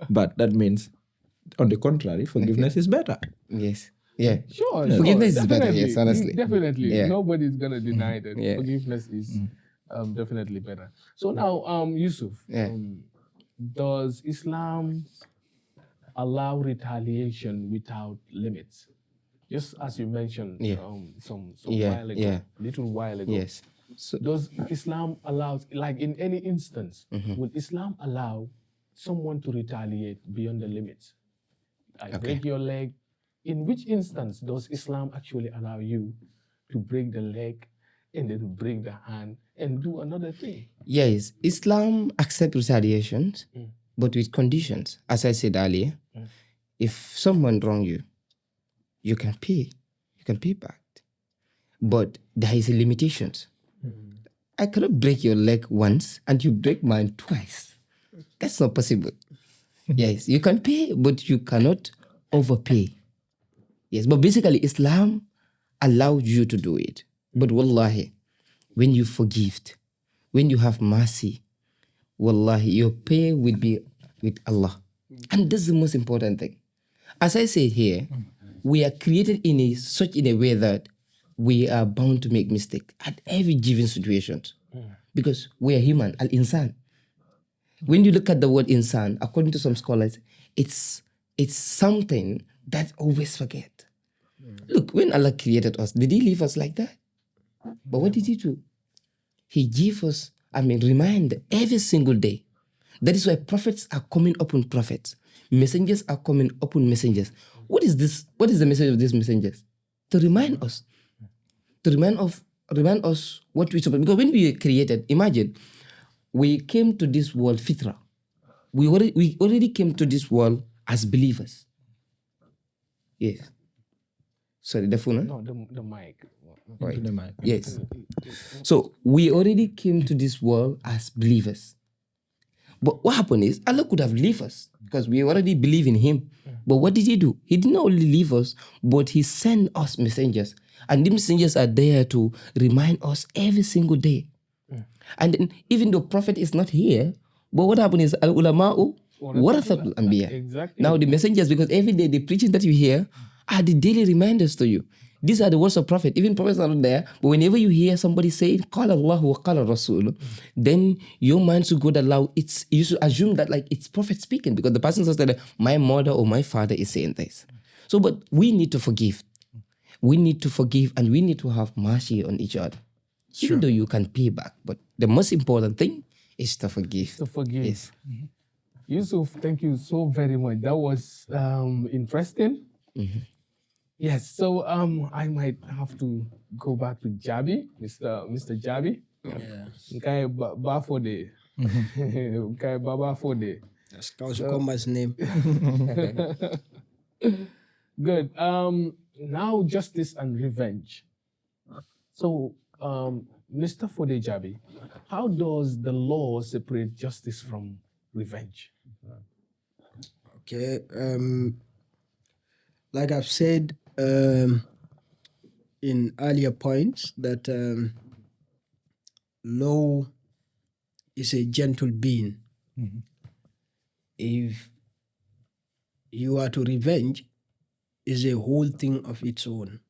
But that means, on the contrary, forgiveness is better. Yes. Yeah. Sure, Forgiveness is better, definitely. yes, honestly. Definitely. Yeah. Nobody's gonna deny that. Yeah. Forgiveness is definitely better. So now, Yusuf, Yeah. does Islam allow retaliation without limits? Just as you mentioned Yeah. some Yeah, while ago, yeah. little while ago. Yes. So Does Islam allow, like in any instance, would Islam allow someone to retaliate beyond the limits? I break your leg. In which instance does Islam actually allow you to break the leg and then break the hand and do another thing? yes, Islam accepts retaliations, but with conditions. As I said earlier, if someone wrong you, you can pay. You can pay back. But there is limitations. I cannot break your leg once and you break mine twice. That's not possible. Yes, you can pay, but you cannot overpay. Yes, but basically Islam allows you to do it. But wallahi, when you forgive, when you have mercy, wallahi, your pay will be with Allah. And that's the most important thing. As I say here, we are created in such a way that we are bound to make mistakes at every given situation. Because we are human, al-insan. When you look at the word insan, according to some scholars, it's something that always forget. Look, when Allah created us, did He leave us like that? But what did He do? He gave us, reminder every single day. That is why prophets are coming upon prophets. Messengers are coming upon messengers. What is this? What is the message of these messengers? To remind us. To remind us what we supposed. Because when we were created, imagine, we came to this world fitra. We already came to this world as believers. Yes. Sorry, the phone? Huh? No, the mic. Right. Into the mic. Yes. So we already came to this world as believers. But what happened is Allah could have left us because we already believe in Him. But what did He do? He did not only leave us, but He sent us messengers. And the messengers are there to remind us every single day. And then, even though Prophet is not here, but what happened is al-ulama'u warathatul anbiya. Exactly. Now the messengers, because every day the preaching that you hear are the daily reminders to you. These are the words of Prophet. Even prophets are not there, but whenever you hear somebody saying "Qala Allah wa qala Rasul," then your mind should go that loud. You should assume that like it's Prophet speaking because the person says that my mother or my father is saying this. So, but we need to forgive. We need to forgive, and we need to have mercy on each other. Even though you can pay back, but the most important thing is to forgive. To forgive. Yes. Yusuf, thank you so very much. That was interesting. Yes, so I might have to go back to Jabi, Mr. Jabi. Okay, ba for the. Okay, baba for the. That's Kausukoma's name. Good. Now justice and revenge. So, Mr. Fode Jabi, how does the law separate justice from revenge? Okay. Like I've said in earlier points, that law is a gentle being. If you are to revenge, is a whole thing of its own.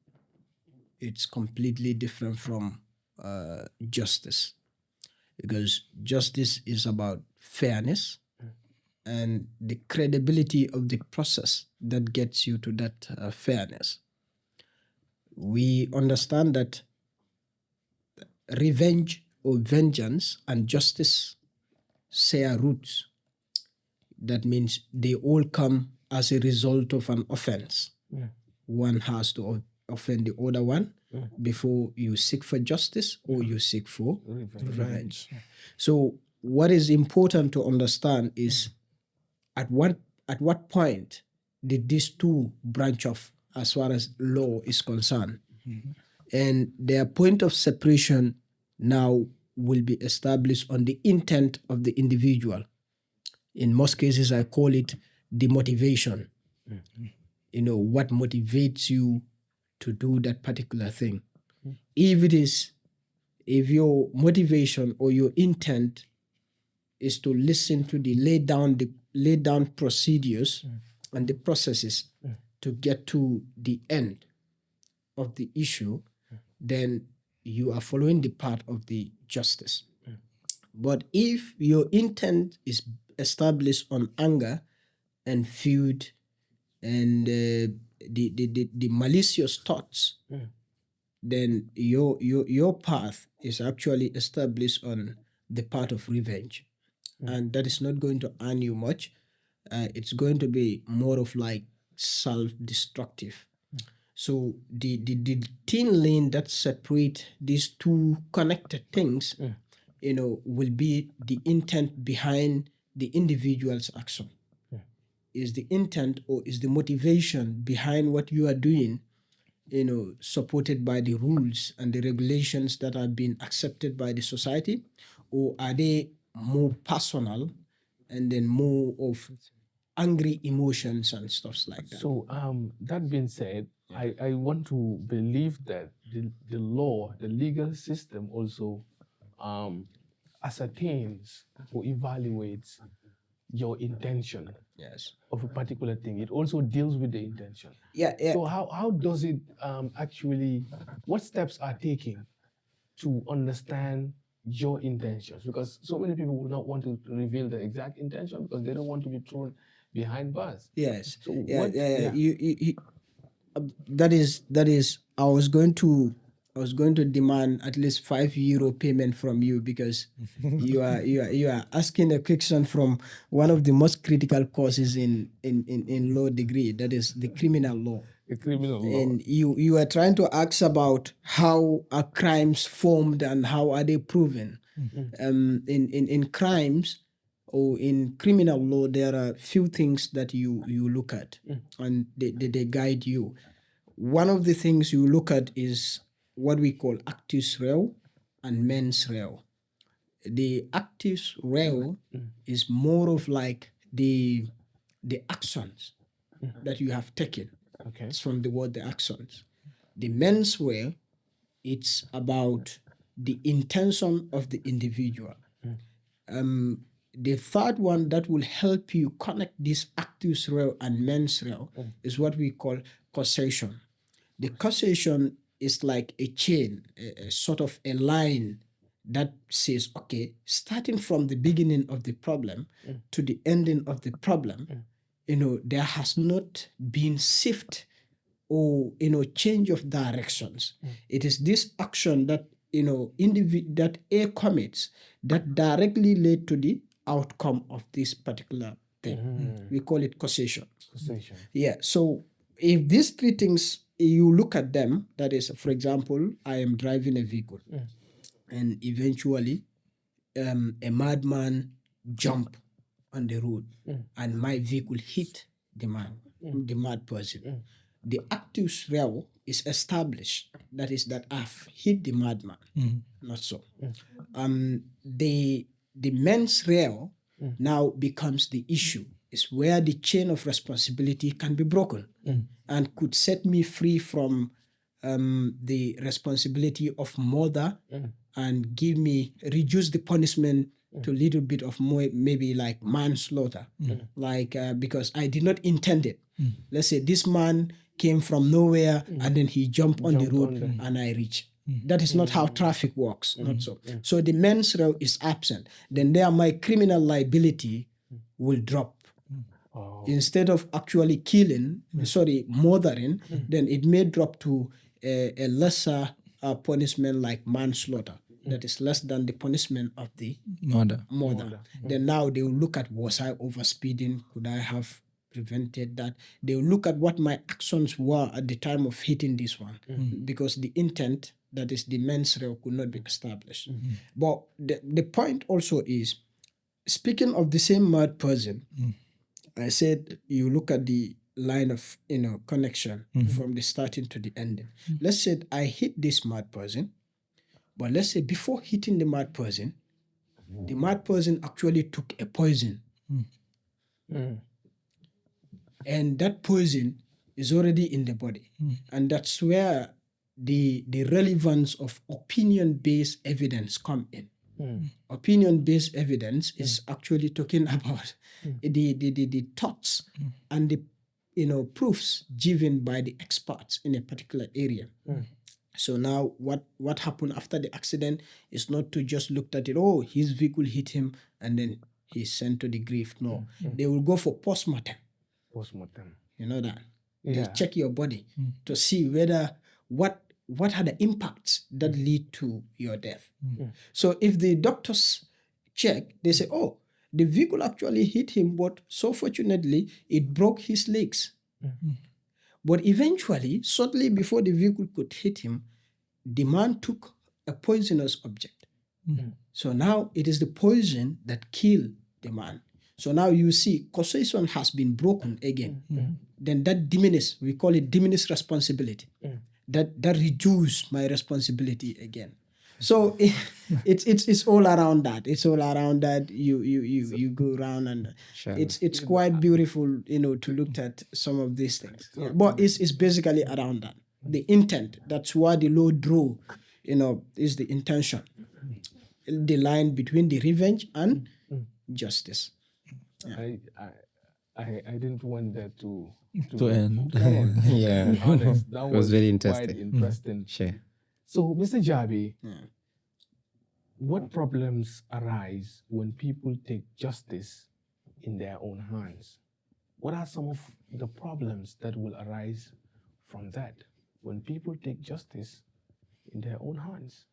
It's completely different from justice, because justice is about fairness and the credibility of the process that gets you to that fairness. We understand that revenge or vengeance and justice share roots. That means they all come as a result of an offense. One has to offend the other one before you seek for justice or you seek for revenge. So what is important to understand is at what point did these two branch off as far as law is concerned? And their point of separation now will be established on the intent of the individual. In most cases, I call it the motivation. You know, what motivates you to do that particular thing. If your motivation or your intent is to listen to the lay down procedures and the processes to get to the end of the issue, then you are following the path of the justice. But if your intent is established on anger and feud and the malicious thoughts, then your path is actually established on the path of revenge. And that is not going to earn you much. It's going to be more of like self-destructive. So the thin line that separate these two connected things, will be the intent behind the individual's action. Is the intent or is the motivation behind what you are doing, supported by the rules and the regulations that have been accepted by the society, or are they more personal and then more of angry emotions and stuff like that? So, that being said, I want to believe that the law, the legal system also ascertains or evaluates your intention of a particular thing. It also deals with the intention. Yeah. So how does it actually, what steps are taken to understand your intentions? Because so many people will not want to reveal the exact intention because they don't want to be thrown behind bars. Yes. So Yeah. that is I was going to demand at least €5 payment from you, because you are asking a question from one of the most critical courses in law degree, that is the criminal law. The criminal law. And you are trying to ask about how are crimes formed and how are they proven. In crimes or in criminal law, there are few things that you look at, and they guide you. One of the things you look at is what we call actus reo and mens reo. The actus reo is more of like the actions that you have taken. Okay. It's from the word the actions. The mens rea, it's about the intention of the individual. The third one that will help you connect this actus reo and mens reo is what we call causation. The causation is like a chain, a sort of a line that says, okay, starting from the beginning of the problem to the ending of the problem, there has not been shift or change of directions. It is this action that that A commits that directly led to the outcome of this particular thing. We call it causation. Causation. Yeah. So if these three things you look at them, that is, for example, I am driving a vehicle, and eventually a madman jump on the road, and my vehicle hit the mad person. The actus reo is established. That is that I've hit the madman. Not so. The mens rea now becomes the issue. Is where the chain of responsibility can be broken and could set me free from the responsibility of murder and reduce the punishment to a little bit of more, maybe like manslaughter, like because I did not intend it. Let's say this man came from nowhere and then he jumped on the road and I reached. That is not how traffic works, not so. So the mens rea is absent. Then there my criminal liability will drop. Instead of actually murdering, then it may drop to a lesser punishment like manslaughter. That is less than the punishment of the murder. Then now they will look at, was I overspeeding? Could I have prevented that? They will look at what my actions were at the time of hitting this one, because the intent, that is the mens rea, could not be established. But the point also is, speaking of the same mad person, I said you look at the line of connection from the starting to the ending. Let's say I hit this mad person, but let's say before hitting the mad person actually took a poison. And that poison is already in the body. And that's where the relevance of opinion-based evidence come in. Opinion-based evidence is actually talking about the thoughts and the proofs given by the experts in a particular area. So now what happened after the accident is not to just look at it, oh, his vehicle hit him and then he's sent to the grave. No, they will go for postmortem. Postmortem. You know that? Yeah. They check your body to see whether what are the impacts that lead to your death. So if the doctors check, they say, oh, the vehicle actually hit him, but so fortunately it broke his legs. But eventually, shortly before the vehicle could hit him, the man took a poisonous object. So now it is the poison that killed the man. So now you see causation has been broken again. Then that diminishes, we call it diminished responsibility. That reduce my responsibility again. So it's all around that. It's all around that. You go around and it's quite beautiful, to look at some of these things. Yeah. But it's basically around that. The intent. That's why the law drew, is the intention. The line between the revenge and justice. Yeah. I didn't want that to end. Come on. Yeah. Honest, that It was very interesting. Quite interesting. Sure. So, Mr. Jabi, what problems arise when people take justice in their own hands? What are some of the problems that will arise from that when people take justice in their own hands?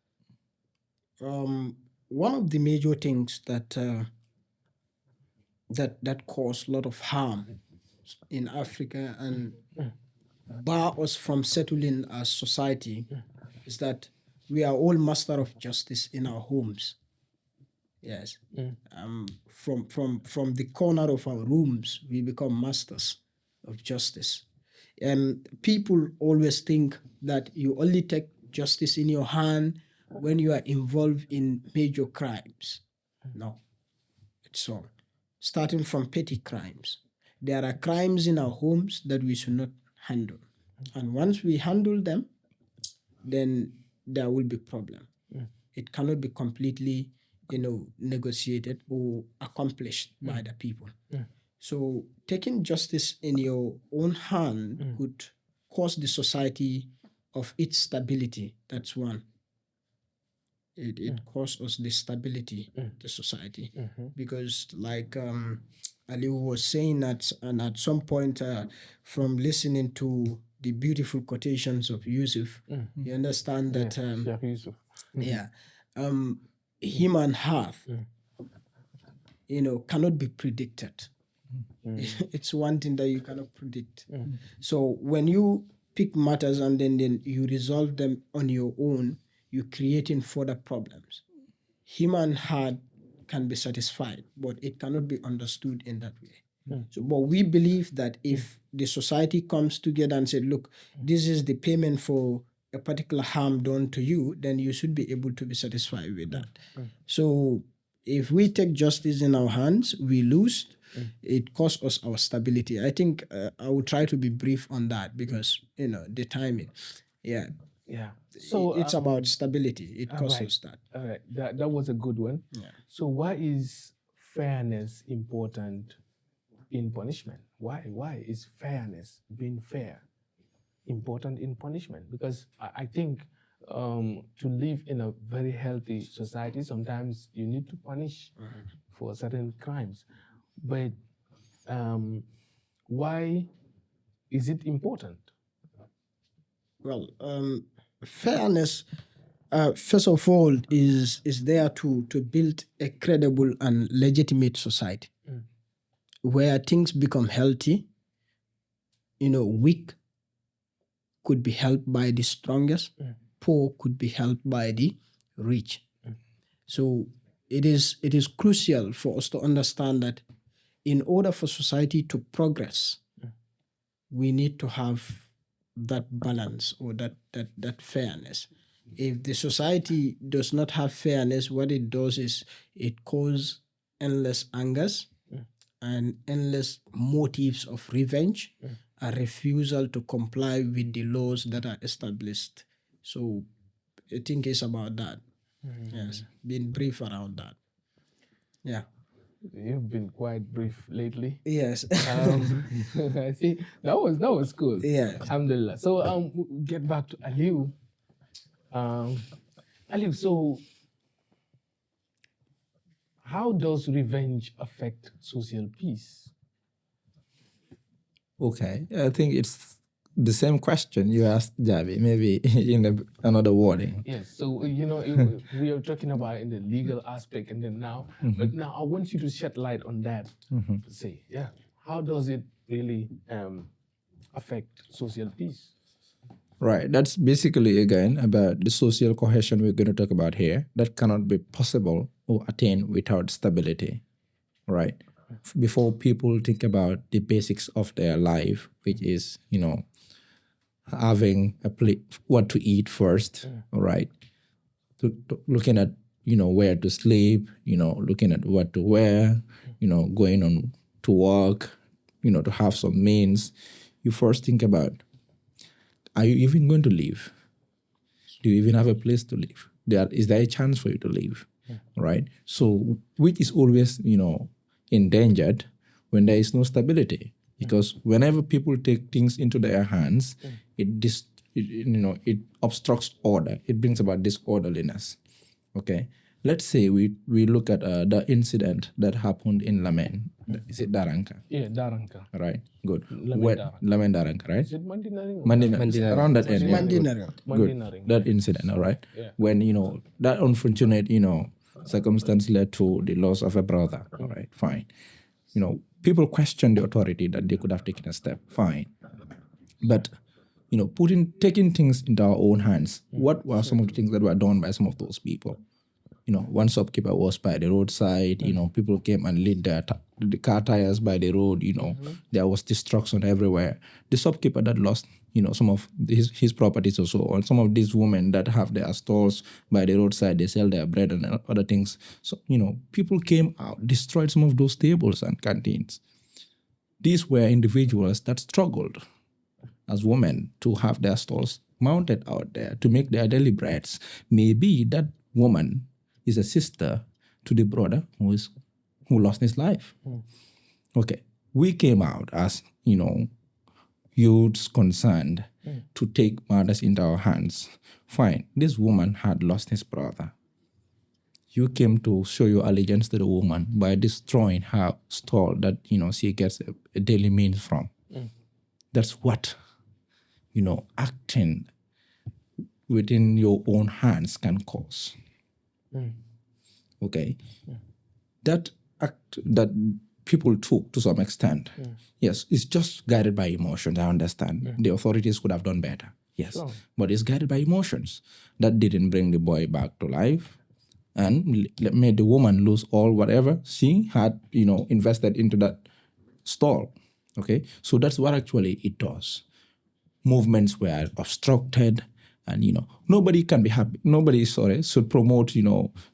One of the major things that that cause a lot of harm in Africa and bar us from settling as society is that we are all master of justice in our homes. Yes. From the corner of our rooms, we become masters of justice. And people always think that you only take justice in your hand when you are involved in major crimes. No, it's wrong. Starting from petty crimes. There are crimes in our homes that we should not handle. And once we handle them, then there will be problem. It cannot be completely, negotiated or accomplished by the people. So taking justice in your own hand could cause the society of its stability. That's one. It causes the stability of the society. Because like Ali was saying and at some point from listening to the beautiful quotations of Yusuf, you understand that Sheikh Yusuf. human heart cannot be predicted. It's one thing that you cannot predict. So when you pick matters and then you resolve them on your own, you're creating further problems. Human heart can be satisfied, but it cannot be understood in that way. So, but we believe that if the society comes together and said, look, this is the payment for a particular harm done to you, then you should be able to be satisfied with that. So if we take justice in our hands, we lose. It costs us our stability. I think I will try to be brief on that because, the timing. Yeah. Yeah. So it's about stability. It costs right. us that. All right. That was a good one. Yeah. So why is fairness important in punishment? Why is fairness, being fair, important in punishment? Because I think to live in a very healthy society, sometimes you need to punish for certain crimes. But why is it important? Well, fairness, first of all, is there to build a credible and legitimate society where things become healthy. Weak could be helped by the strongest, poor could be helped by the rich. So it is crucial for us to understand that in order for society to progress, we need to have that balance or that fairness. If the society does not have fairness, what it does is it causes endless angers and endless motives of revenge, a refusal to comply with the laws that are established. So I think it's about that. Yes, being brief around that. Yeah. You've been quite brief lately. Yes. I see. That was cool. Yeah. Alhamdulillah. So we'll get back to Aliu. Aliu, so how does revenge affect social peace? Okay, I think it's the same question you asked Javi, maybe in another wording. Yes. So we are talking about in the legal aspect, and then now, but now I want you to shed light on that. Say, yeah, how does it really affect social peace? Right, that's basically again about the social cohesion we're going to talk about here. That cannot be possible or attained without stability, right? Before people think about the basics of their life, which is, having what to eat first, all right? Looking at, where to sleep, looking at what to wear, going on to work, to have some means. You first think about, are you even going to live? Do you even have a place to live? Is there a chance for you to live, right? So, which is always, endangered when there is no stability. Because whenever people take things into their hands, it obstructs order. It brings about disorderliness. Okay, let's say we look at the incident that happened in Lamen. Is it Daranka? Yeah, Daranka. Right, good. Lamen Daranka. Lamen Daranka, right? Is it Mandinaring? Mandinaring. Around that area. Mandinaring. Good. Mandinaring. That incident, all right? Yeah. When, that unfortunate, circumstance led to the loss of a brother, all right, fine. People question the authority that they could have taken a step, fine. But, taking things into our own hands, what were some of the things that were done by some of those people? One shopkeeper was by the roadside, people came and lit the car tires by the road, there was destruction everywhere. The shopkeeper that lost, some of his properties also, or some of these women that have their stalls by the roadside, they sell their bread and other things. So, people came out, destroyed some of those tables and canteens. These were individuals that struggled as women to have their stalls mounted out there to make their daily breads. Maybe that woman is a sister to the brother who lost his life. Okay, we came out as, youths concerned to take matters into our hands. Fine, this woman had lost his brother. You came to show your allegiance to the woman by destroying her stall that, she gets a daily means from. That's what, acting within your own hands can cause. Okay, that act that people took to some extent, yes, it's just guided by emotions. I understand the authorities could have done better, yes, but it's guided by emotions. That didn't bring the boy back to life, and made the woman lose all whatever she had, invested into that stall. Okay, so that's what actually it does. Movements were obstructed. And, nobody can be happy. Nobody, should promote,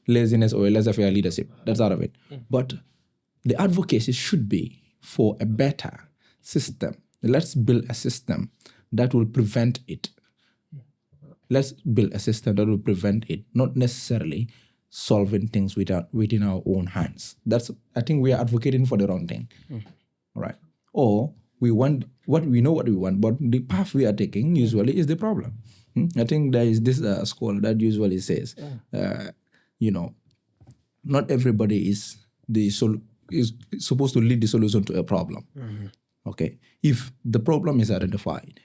laziness or laissez-faire leadership. That's out of it. But the advocacy should be for a better system. Let's build a system that will prevent it. Let's build a system that will prevent it, not necessarily solving things within our own hands. I think we are advocating for the wrong thing. Right? Or we want what we want, but the path we are taking usually is the problem. I think there is this scholar that usually says, not everybody is supposed to lead the solution to a problem. Okay, if the problem is identified,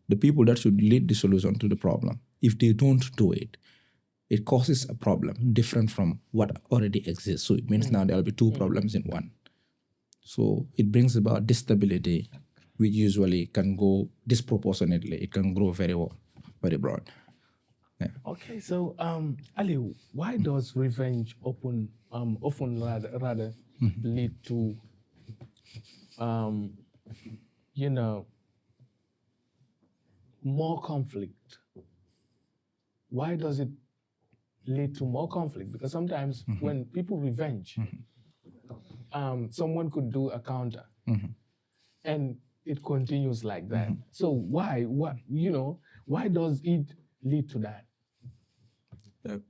the people that should lead the solution to the problem, if they don't do it, it causes a problem different from what already exists. So it means now there will be two problems in one. So it brings about instability, which usually can go disproportionately. It can grow very well. Very broad. Yeah. Okay, so Ali, why does revenge often rather lead to more conflict? Why does it lead to more conflict? Because sometimes when people revenge, someone could do a counter, and it continues like that. So why does it lead to that?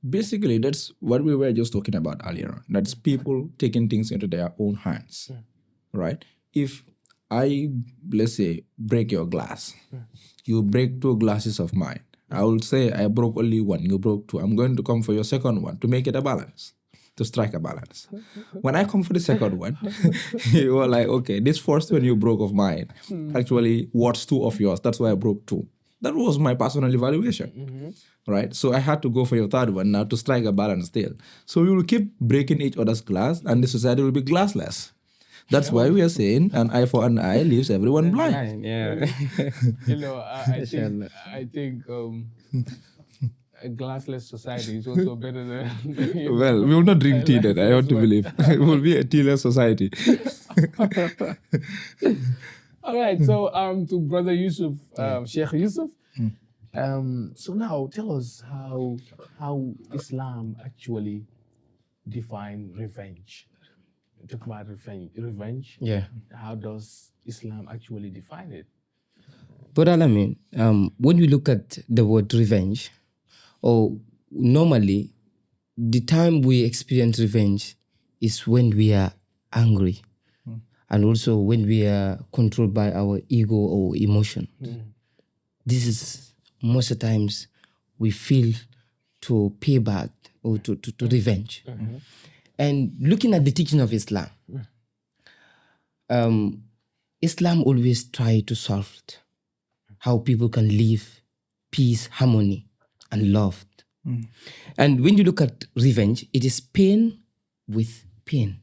Basically, that's what we were just talking about earlier. That's people taking things into their own hands, right? If I, let's say, break your glass, you break 2 glasses of mine. I will say I broke only 1, you broke 2. I'm going to come for your second one to make it a balance, to strike a balance. When I come for the second one, you are like, okay, this first one you broke of mine actually was 2 of yours. That's why I broke 2. That was my personal evaluation, right? So I had to go for your third one now to strike a balance still. So we will keep breaking each other's glass and the society will be glassless. That's why we are saying an eye for an eye leaves everyone blind. Yeah. I think a glassless society is also better than. Well, we will not drink tea then, I want to believe. It will be a tealess society. All right, so to Brother Yusuf, Sheikh Yusuf. So now tell us how Islam actually define revenge. Talk about revenge. Yeah. How does Islam actually define it? But Alamin, when we look at the word revenge, or normally the time we experience revenge is when we are angry, and also when we are controlled by our ego or emotion. This is most of the times we feel to pay back or to revenge. And looking at the teaching of Islam, Islam always try to solve it. How people can live peace, harmony, and love. And when you look at revenge, it is pain with pain.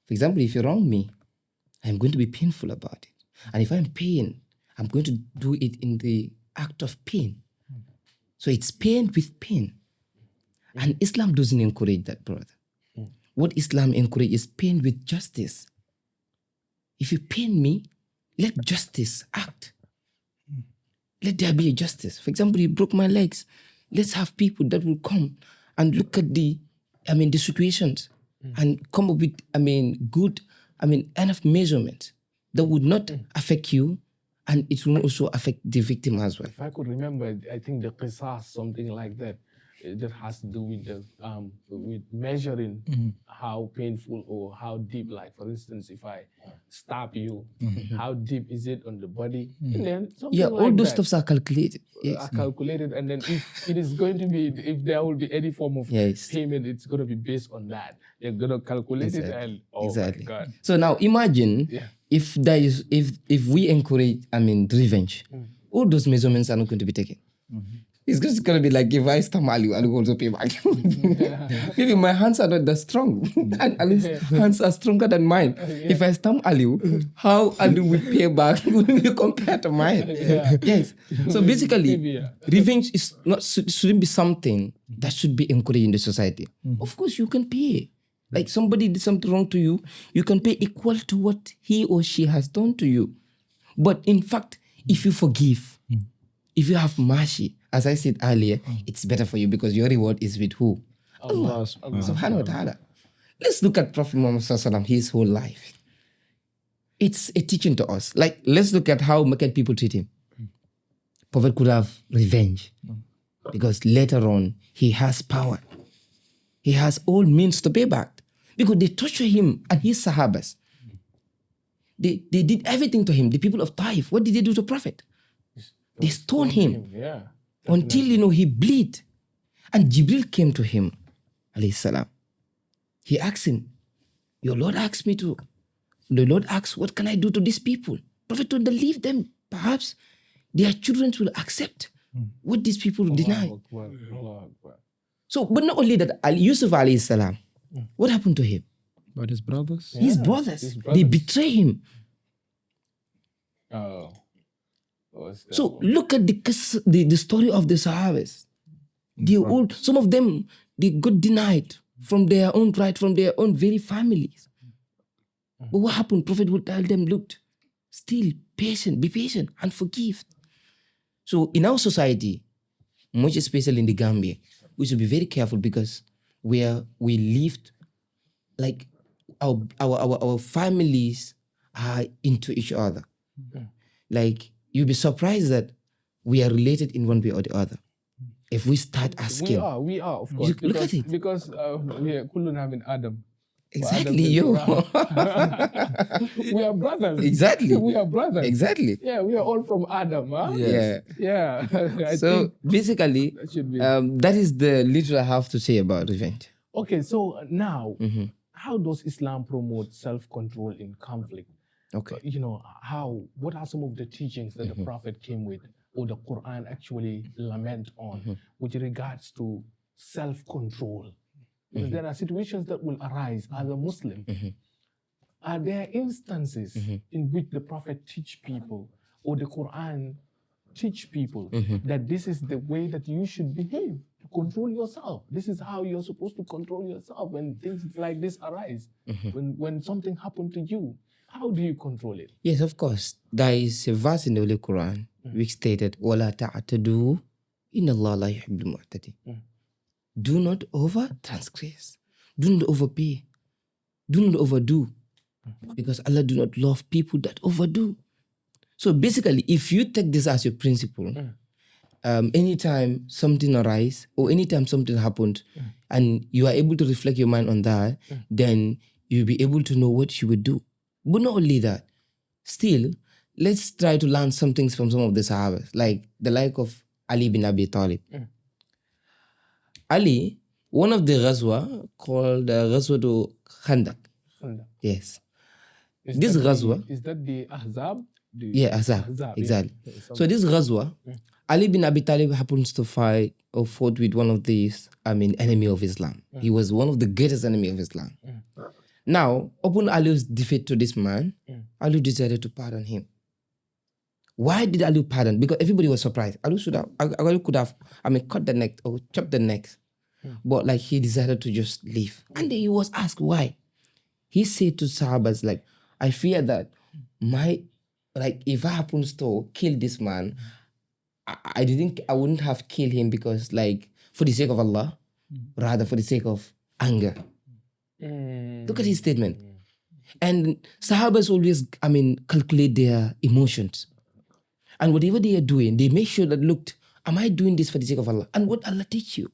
For example, if you wrong me, I'm going to be painful about it. And if I'm in pain, I'm going to do it in the act of pain. So it's pain with pain. And Islam doesn't encourage that, brother. What Islam encourages is pain with justice. If you pain me, let justice act. Let there be a justice. For example, you broke my legs. Let's have people that will come and look at the situations and come up with, good, enough measurements that would not affect you, and it will also affect the victim as well. If I could remember, I think the qisas, something like that, that has to do with the with measuring how painful or how deep. Like for instance, if I stab you, how deep is it on the body? And then something like all those that stuffs are calculated. Yes. are calculated, and then if it is going to be, if there will be any form of Yes. payment, it's going to be based on that. They're going to calculate it, and Exactly. my God. So now imagine if there is if we encourage revenge, all those measurements are not going to be taken. It's just going to be like if I stamp Ali, I will also pay back. Maybe my hands are not that strong. And Ali's hands are stronger than mine. If I stamp Ali, how Ali will pay back will be compared to mine. Yes. So basically, revenge is not shouldn't be something that should be encouraged in the society. Of course, you can pay. Like somebody did something wrong to you, you can pay equal to what he or she has done to you. But in fact, if you forgive, if you have mercy, as I said earlier, it's better for you because your reward is with who? Allah subhanahu wa ta'ala. Let's look at Prophet Muhammad sallallahu alaihi wasallam, his whole life. It's a teaching to us. Like, let's look at how Meccan people treat him. Prophet could have revenge because later on, he has power. He has all means to pay back because they torture him and his sahabas. They did everything to him. The people of Taif, what did they do to Prophet? They stoned him until, he bleed. And Jibril came to him, alayhi salam. He asked him, your Lord asked me to. The Lord asked, what can I do to these people? Prophet told them, leave them. Perhaps their children will accept what these people deny. So, but not only that, Yusuf alayhi salam, what happened to him? But his brothers? His brothers. They betray him. So look at the story of the Sahabas. Some of them, they got denied from their own right, from their own very families. But what happened? Prophet would tell them, look, still patient, be patient and forgive. So in our society, much especially in the Gambia, we should be very careful because where we lived, like our families are into each other. Like, you'll be surprised that we are related in one way or the other. If we start asking. We are, of course. Look at it. Because we are Kulun having Adam. Exactly, yo. We are brothers. Exactly. We are brothers. Exactly. Yeah, we are all from Adam, huh? Yes. Yeah. I So think basically, that should be. that is the little I have to say about revenge. Okay, so now, how does Islam promote self-control in conflict? Okay. What are some of the teachings that the Prophet came with, or the Quran actually lament on, with regards to self-control? Because there are situations that will arise as a Muslim. Are there instances in which the Prophet teach people, or the Quran teach people that this is the way that you should behave to control yourself? This is how you're supposed to control yourself when things like this arise. When something happened to you, how do you control it? Yes, of course. There is a verse in the Holy Quran which stated, وَلَا تَعْتَدُوا إِنَّ اللَّهَ لَا يُحِبُّ الْمُعْتَدِينَ. Do not over-transgress. Do not overpay. Do not overdo. Because Allah do not love people that overdo. So basically, if you take this as your principle, anytime something arises or anytime something happened and you are able to reflect your mind on that, then you'll be able to know what you would do. But not only that, still, let's try to learn some things from some of the Sahabas, like the like of Ali bin Abi Talib. Ali, one of the ghazwa called Ghazwa to Khandak. Yes. This ghazwa. Is that the Ahzab? Yeah, Ahzab. Exactly. Yeah. So this ghazwa, Ali bin Abi Talib happens to fight or fought with one of these, enemy of Islam. He was one of the greatest enemy of Islam. Now, upon Ali's defeat to this man, Ali decided to pardon him. Why did Ali pardon? Because everybody was surprised. Ali could have, cut the neck or chopped the neck. But like he decided to just leave. And then he was asked why. He said to Sahabas, like, I fear that if I happens to kill this man, I wouldn't have killed him because like for the sake of Allah, rather for the sake of anger. Look at his statement. And Sahabas always, calculate their emotions. And whatever they are doing, they make sure that, look, am I doing this for the sake of Allah? And what Allah teach you?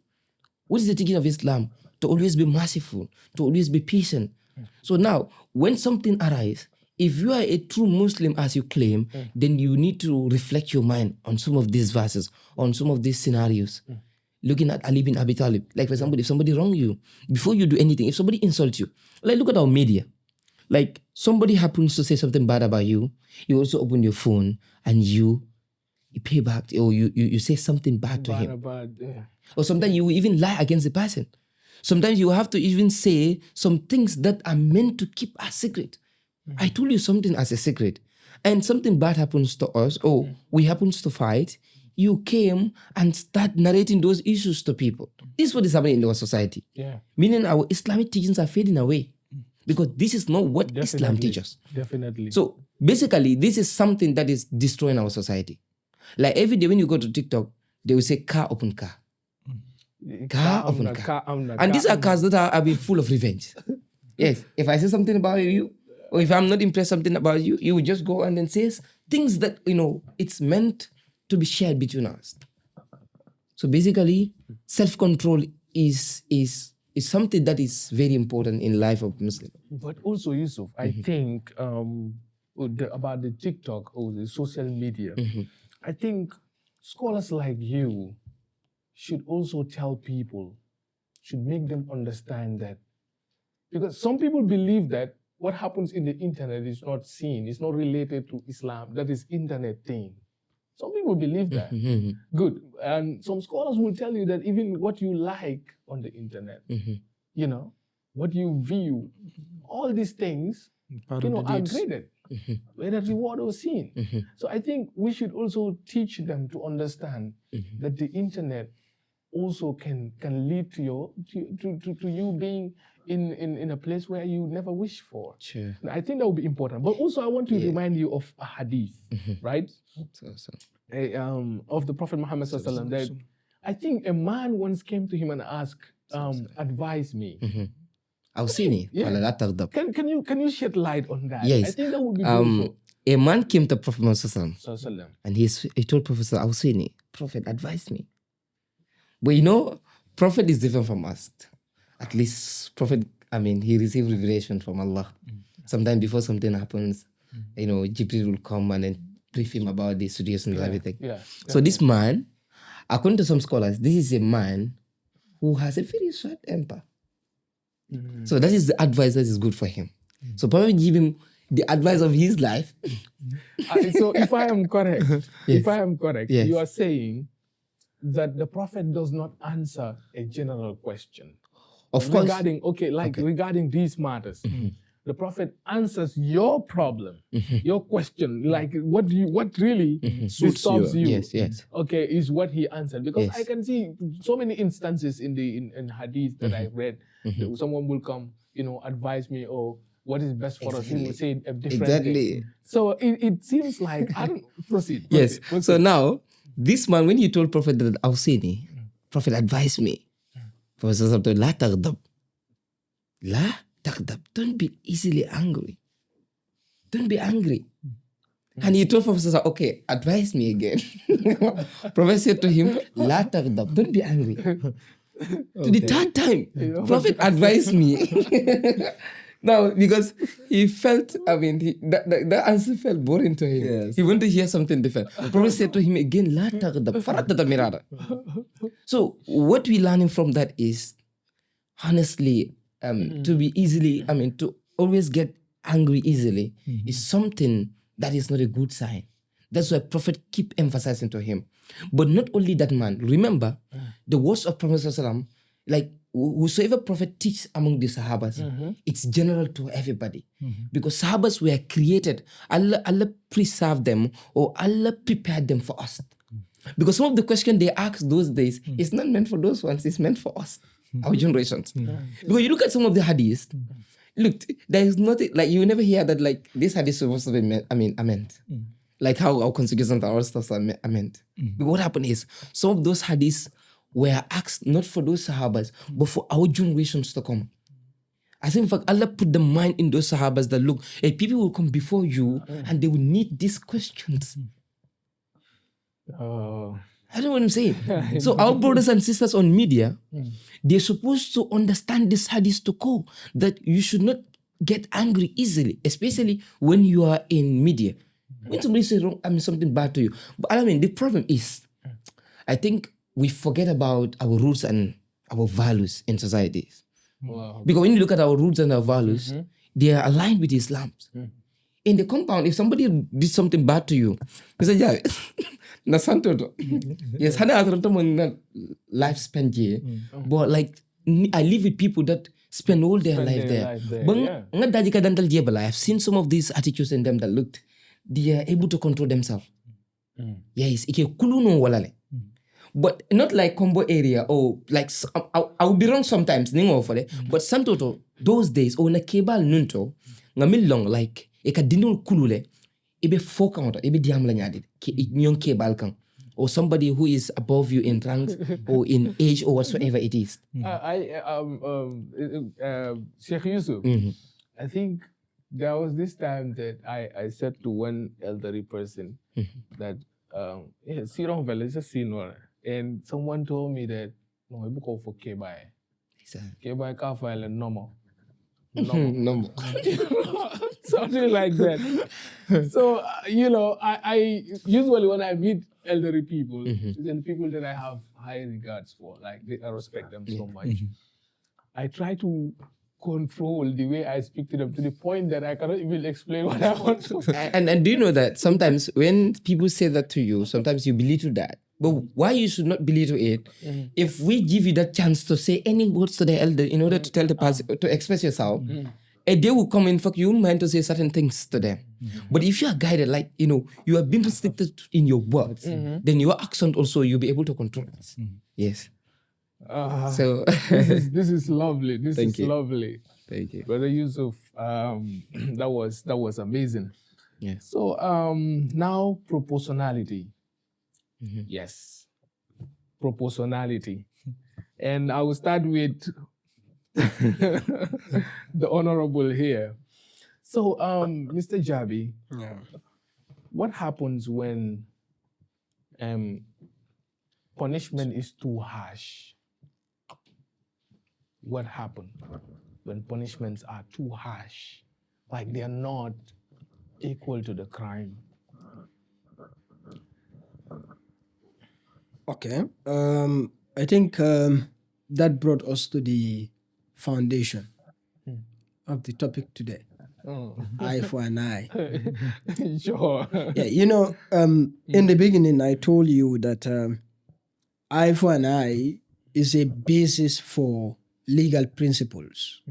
What is the teaching of Islam? To always be merciful, to always be patient. So now, when something arises, if you are a true Muslim as you claim, then you need to reflect your mind on some of these verses, on some of these scenarios. Looking at Ali bin Abi Talib. Like for example, if somebody wrong you, before you do anything, if somebody insults you, like look at our media. Like somebody happens to say something bad about you, you also open your phone and you pay back or you say something bad to him. Or sometimes you will even lie against the person. Sometimes you have to even say some things that are meant to keep a secret. I told you something as a secret. And something bad happens to us or we happens to fight. You came and start narrating those issues to people. This is what is happening in our society. Yeah. Meaning our Islamic teachings are fading away. Because this is not what Islam teaches. Definitely. So basically, this is something that is destroying our society. Like every day when you go to TikTok, they will say car open car. Car open car. And these are cars that are being full of revenge. Yes. If I say something about you, or if I'm not impressed something about you, you will just go and then say things that, it's meant to be shared between us. So basically, self-control is something that is very important in life of Muslim. But also, Yusuf, I think about the TikTok or the social media, I think scholars like you should also tell people, should make them understand that. Because some people believe that what happens in the internet is not seen, it's not related to Islam, that is internet thing. Some people believe that. Good. And some scholars will tell you that even what you like on the internet, what you view, all these things, are graded, whether reward or sin. So I think we should also teach them to understand that the internet also can lead to you being in a place where you never wish for. Sure. I think that would be important. But also I want to remind you of a hadith, right? Of the Prophet Muhammad Sallallahu Alaihi Wasallam, that I think a man once came to him and asked, advise me. Awsini, wala taghdab. Can you shed light on that? Yes. I think that would be beautiful. A man came to Prophet Muhammad Sallallahu Alaihi Wasallam, Sallallahu. and he told Prophet Awsini, Prophet, advise me. But Prophet is different from us. At least Prophet, he received revelation from Allah. Sometimes before something happens, Jibril will come and then brief him about the situation and everything. Yeah. So this man, according to some scholars, this is a man who has a very short temper. So that is the advice that is good for him. So probably give him the advice of his life. So if I am correct, Yes. you are saying that the Prophet does not answer a general question. Of course. Regarding these matters. The Prophet answers your problem, your question, like what really disturbs you. Yes. Okay, is what he answered. Because Yes. I can see so many instances in hadith that I read. That someone will come, advise me, or what is best for us. He will say a different thing. So it seems like proceed. Yes. So now this man, when he told Prophet that Awsini, Prophet advised me. Prophet said, La taghdab. La taghdab. Don't be easily angry. Don't be angry. And he told Prophet, okay, advise me again. Prophet said to him, La taghdab. Don't be angry. To the third time, Prophet advised me. Now, because he felt, that answer felt boring to him. Yes. He wanted to hear something different. Prophet said to him again, La taghdab, faratata mirara. So what we learning from that is, honestly, to be easily, to always get angry easily is something that is not a good sign. That's why Prophet keep emphasizing to him. But not only that, man. Remember, the words of Prophet ﷺ, like whosoever Prophet teach among the Sahabas, it's general to everybody. Because Sahabas were created, Allah preserved them or Allah prepared them for us. Because some of the questions they asked those days is not meant for those ones, it's meant for us, our generations. Because you look at some of the hadiths, look, there is nothing, like you never hear that like this hadith is supposed to be meant. Like how our consecutions and all stuff are meant. But what happened is, some of those hadiths were asked not for those Sahabas, but for our generations to come. As in fact, Allah put the mind in those Sahabas that look, people will come before you and they will need these questions. Oh. I don't know what I'm saying. So our brothers and sisters on media, they're supposed to understand this hadith to go, that you should not get angry easily, especially when you are in media. When somebody says something bad to you. But the problem is, I think we forget about our roots and our values in societies. Wow. Because when you look at our roots and our values, they are aligned with Islam. In the compound, if somebody did something bad to you, you say, yeah, na santo to. Yes, hana atranta mo na life spent here. But like, I live with people that spend all their life there. But I've seen some of these attitudes in them that looked, they are able to control themselves. Yes, but not like combo area or like I will be wrong sometimes. But Santoto, those days, or na kebal nunto, ngamilong like eka dinul kulule, ebe fokang ebe diam la nyadi, nyong kebal kang, or somebody who is above you in rank or in age or whatsoever it is. Sheikh Yusuf, I think there was this time that I said to one elderly person that Sirong Village is senior, and someone told me that no, I go for Kebai. Kebai car file and normal. No. Something like that. So I usually when I meet elderly people, and people that I have high regards for, like I respect them so much, I try to control the way I speak to them to the point that I cannot even explain what I want to. And do you know that sometimes when people say that to you, sometimes you belittle that. But why you should not belittle it? If we give you that chance to say any words to the elder in order to tell the person to express yourself, a day will come in fact you mind to say certain things to them. But if you are guided, like you are being restricted in your words, then your accent also you'll be able to control it. Yes. So this is lovely. This Thank is you. lovely. Thank you. Brother Yusuf, that was amazing. Yeah. So now proportionality. Yes, proportionality, and I will start with the honorable here. So, Mr. Jabi, what happens when punishment is too harsh? What happens when punishments are too harsh, like they are not equal to the crime? Okay. I think that brought us to the foundation of the topic today. Eye for an eye. Sure. Yeah, in the beginning, I told you that eye for an eye is a basis for legal principles.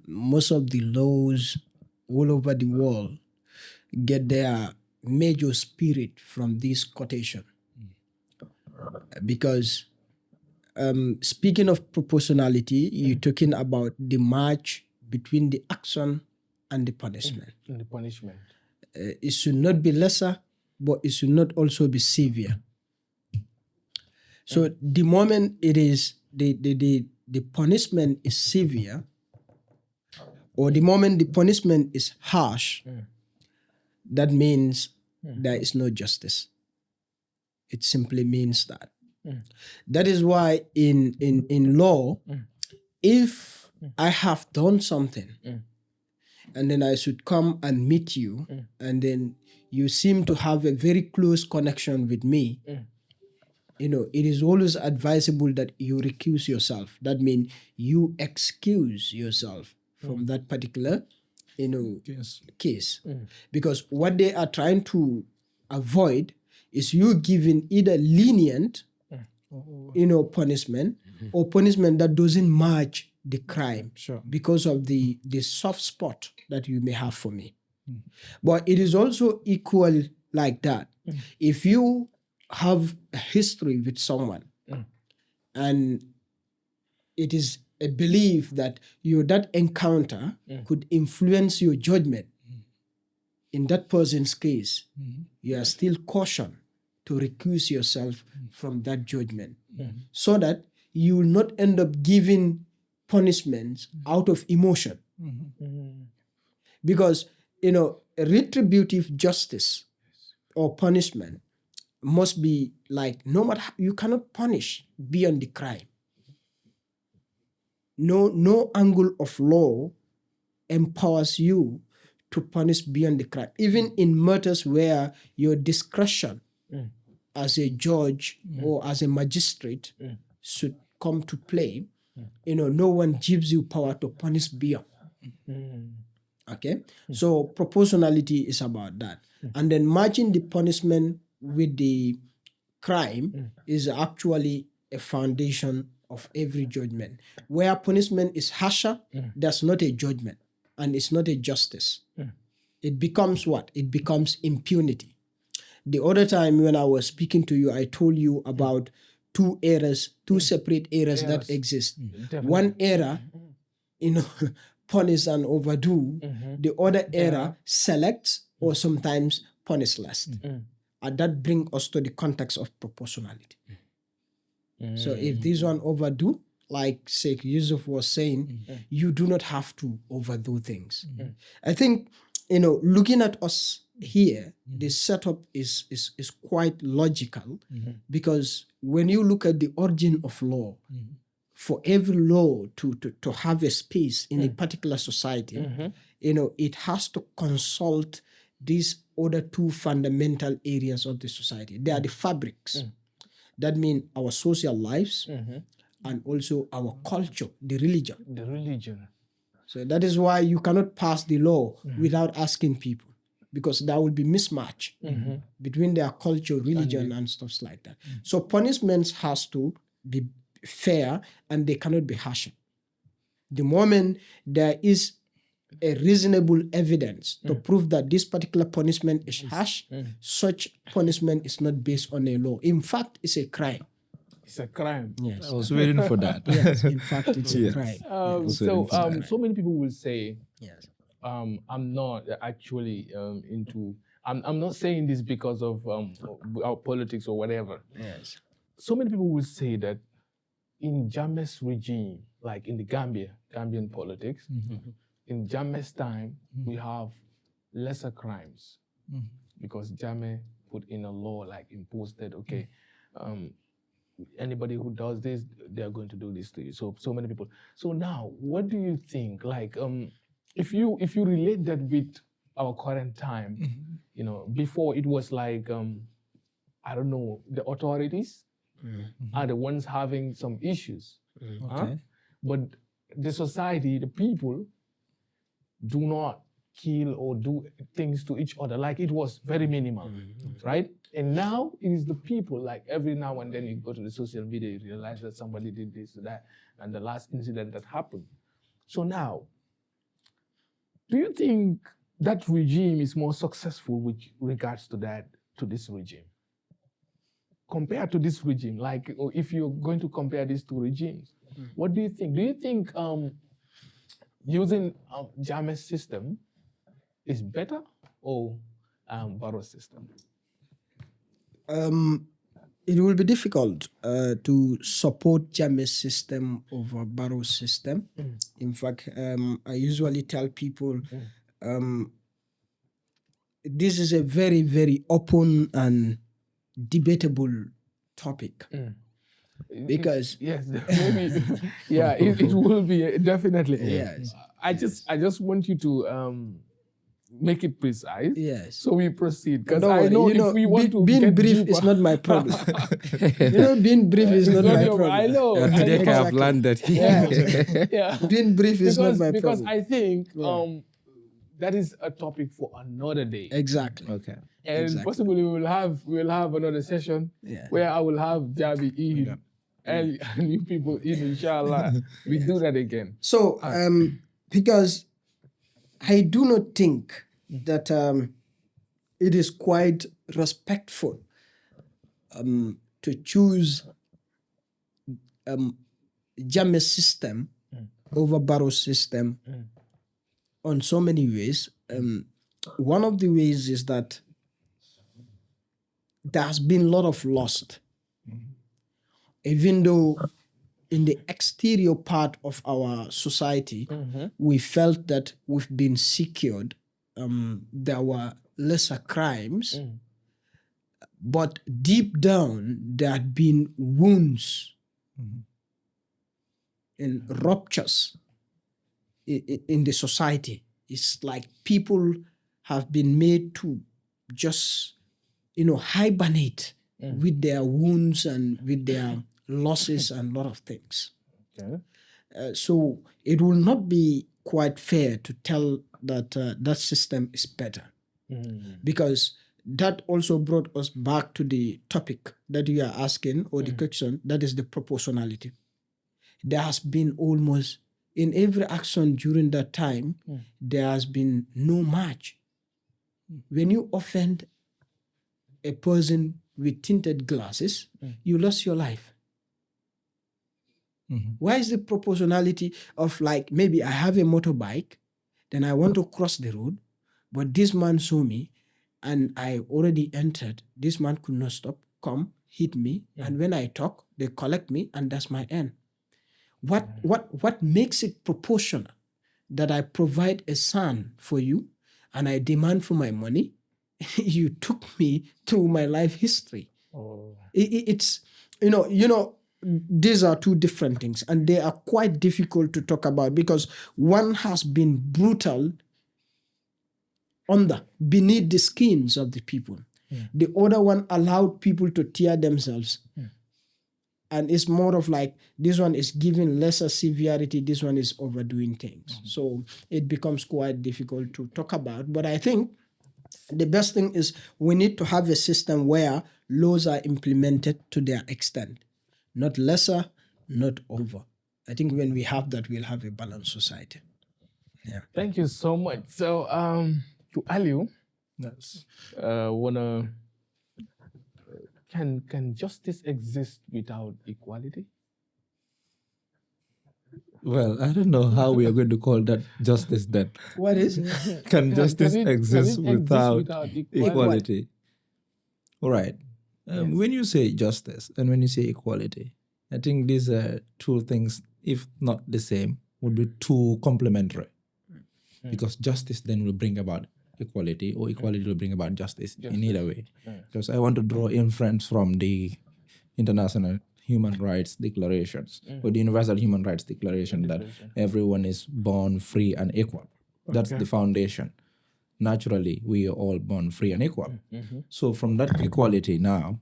Most of the laws all over the world get their major spirit from this quotation. Because speaking of proportionality, you're talking about the match between the action and the punishment. The punishment. It should not be lesser, but it should not also be severe. So the moment it is the punishment is severe, or the moment the punishment is harsh, that means there is no justice. It simply means that. That is why in law, if I have done something and then I should come and meet you and then you seem to have a very close connection with me, it is always advisable that you recuse yourself. That means you excuse yourself from that particular, Yes. case. Because what they are trying to avoid is you giving either lenient, punishment or punishment that doesn't match the crime Sure. because of the soft spot that you may have for me. But it is also equal like that. If you have a history with someone and it is a belief that that encounter could influence your judgment in that person's case, you are still cautioned to recuse yourself from that judgment so that you will not end up giving punishments out of emotion. Because, retributive justice or punishment must be like, no matter, you cannot punish beyond the crime. No angle of law empowers you to punish beyond the crime. Even in matters where your discretion as a judge or as a magistrate should come to play, no one gives you power to punish beyond. Okay? So proportionality is about that. And then matching the punishment with the crime is actually a foundation of every judgment. Where punishment is harsher, that's not a judgment and it's not a justice. It becomes what? It becomes impunity. The other time when I was speaking to you, I told you about two separate errors that exist. One error, punish and overdo. The other error selects or sometimes punish less. And that brings us to the context of proportionality. So if this one overdo, like Sheikh Yusuf was saying, you do not have to overdo things. I think, looking at us here, the setup is quite logical because when you look at the origin of law, for every law to have a space in a particular society, it has to consult these other two fundamental areas of the society. They are the fabrics. That means our social lives and also our culture, the religion. The religion. So that is why you cannot pass the law without asking people, because there will be mismatch between their culture, religion, and stuff like that. So punishments has to be fair and they cannot be harsh. The moment there is a reasonable evidence to prove that this particular punishment is harsh, such punishment is not based on a law. In fact, it's a crime. It's a crime. Yes. I was waiting for that. Yes, in fact, it's a crime. So many people will say, Yes. I'm not actually into. I'm not saying this because of our politics or whatever. Yes. So many people will say that in Jammeh's regime, like in the Gambian politics, in Jammeh's time, we have lesser crimes because Jammeh put in a law, like imposed that, okay, anybody who does this, they're going to do this to you. So many people. So now, what do you think? Like, if you relate that with our current time, before it was like, I don't know, the authorities are the ones having some issues. Okay. But the society, the people, do not kill or do things to each other. Like it was very minimal, right? And now it is the people, like every now and then you go to the social media, you realize that somebody did this or that, and the last incident that happened. So now, do you think that regime is more successful with regards to this regime? Compared to this regime, like if you're going to compare these two regimes, what do you think? Do you think using Jammeh's system is better or Barrow's system? It will be difficult to support Jammeh's system over Barrow's system. In fact, I usually tell people this is a very, very open and debatable topic. Because yes, maybe it will be definitely. Yes. I just want you to make it precise. Yes. So we proceed because Don't I worry, know you know, if we want to being get brief deeper, is not my problem. Being brief is it's not not my your- problem. I know. Yeah, I today know. I have Exactly. learned that. Yeah. Being brief is not my because problem. I think Yeah. that is a topic for another day. Exactly. Okay. And Exactly. possibly we'll have another session Yeah. where I will have Jabi in and you people in, inshallah. We do that again. So, because I do not think that it is quite respectful to choose Jammeh's system over Barrow's system on so many ways. One of the ways is that there has been a lot of lost, even though in the exterior part of our society, we felt that we've been secured. There were lesser crimes, but deep down there had been wounds and ruptures in the society. It's like people have been made to just, hibernate with their wounds and with their losses and a lot of things. Okay. So it will not be quite fair to tell that that system is better, because that also brought us back to the topic that you are asking, or the question, that is the proportionality. There has been almost in every action during that time, there has been no match. When you offend a person with tinted glasses, you lost your life. Why is the proportionality of, like, maybe I have a motorbike, then I want to cross the road, but this man saw me and I already entered. This man could not stop, come, hit me, and when I talk, they collect me, and that's my end. What makes it proportional that I provide a son for you and I demand for my money? You took me through my life history. It's these are two different things, and they are quite difficult to talk about, because one has been brutal beneath the skins of the people. The other one allowed people to tear themselves. And it's more of like, this one is giving lesser severity, this one is overdoing things. So it becomes quite difficult to talk about. But I think the best thing is we need to have a system where laws are implemented to their extent, not lesser, not over. I think when we have that, we'll have a balanced society. Yeah. Thank you so much. So to Aliu, Yes. can justice exist without equality? Well, I don't know how we are going to call that justice then. What is? Can justice can it exist without equality? equality? All right. When you say justice and when you say equality, I think these are two things, if not the same, would be too complementary. Because justice then will bring about equality, or equality will bring about justice in either way. Because I want to draw inference from the international human rights declarations, or the universal human rights declaration, that everyone is born free and equal. That's the foundation. Naturally, we are all born free and equal. So from that equality now,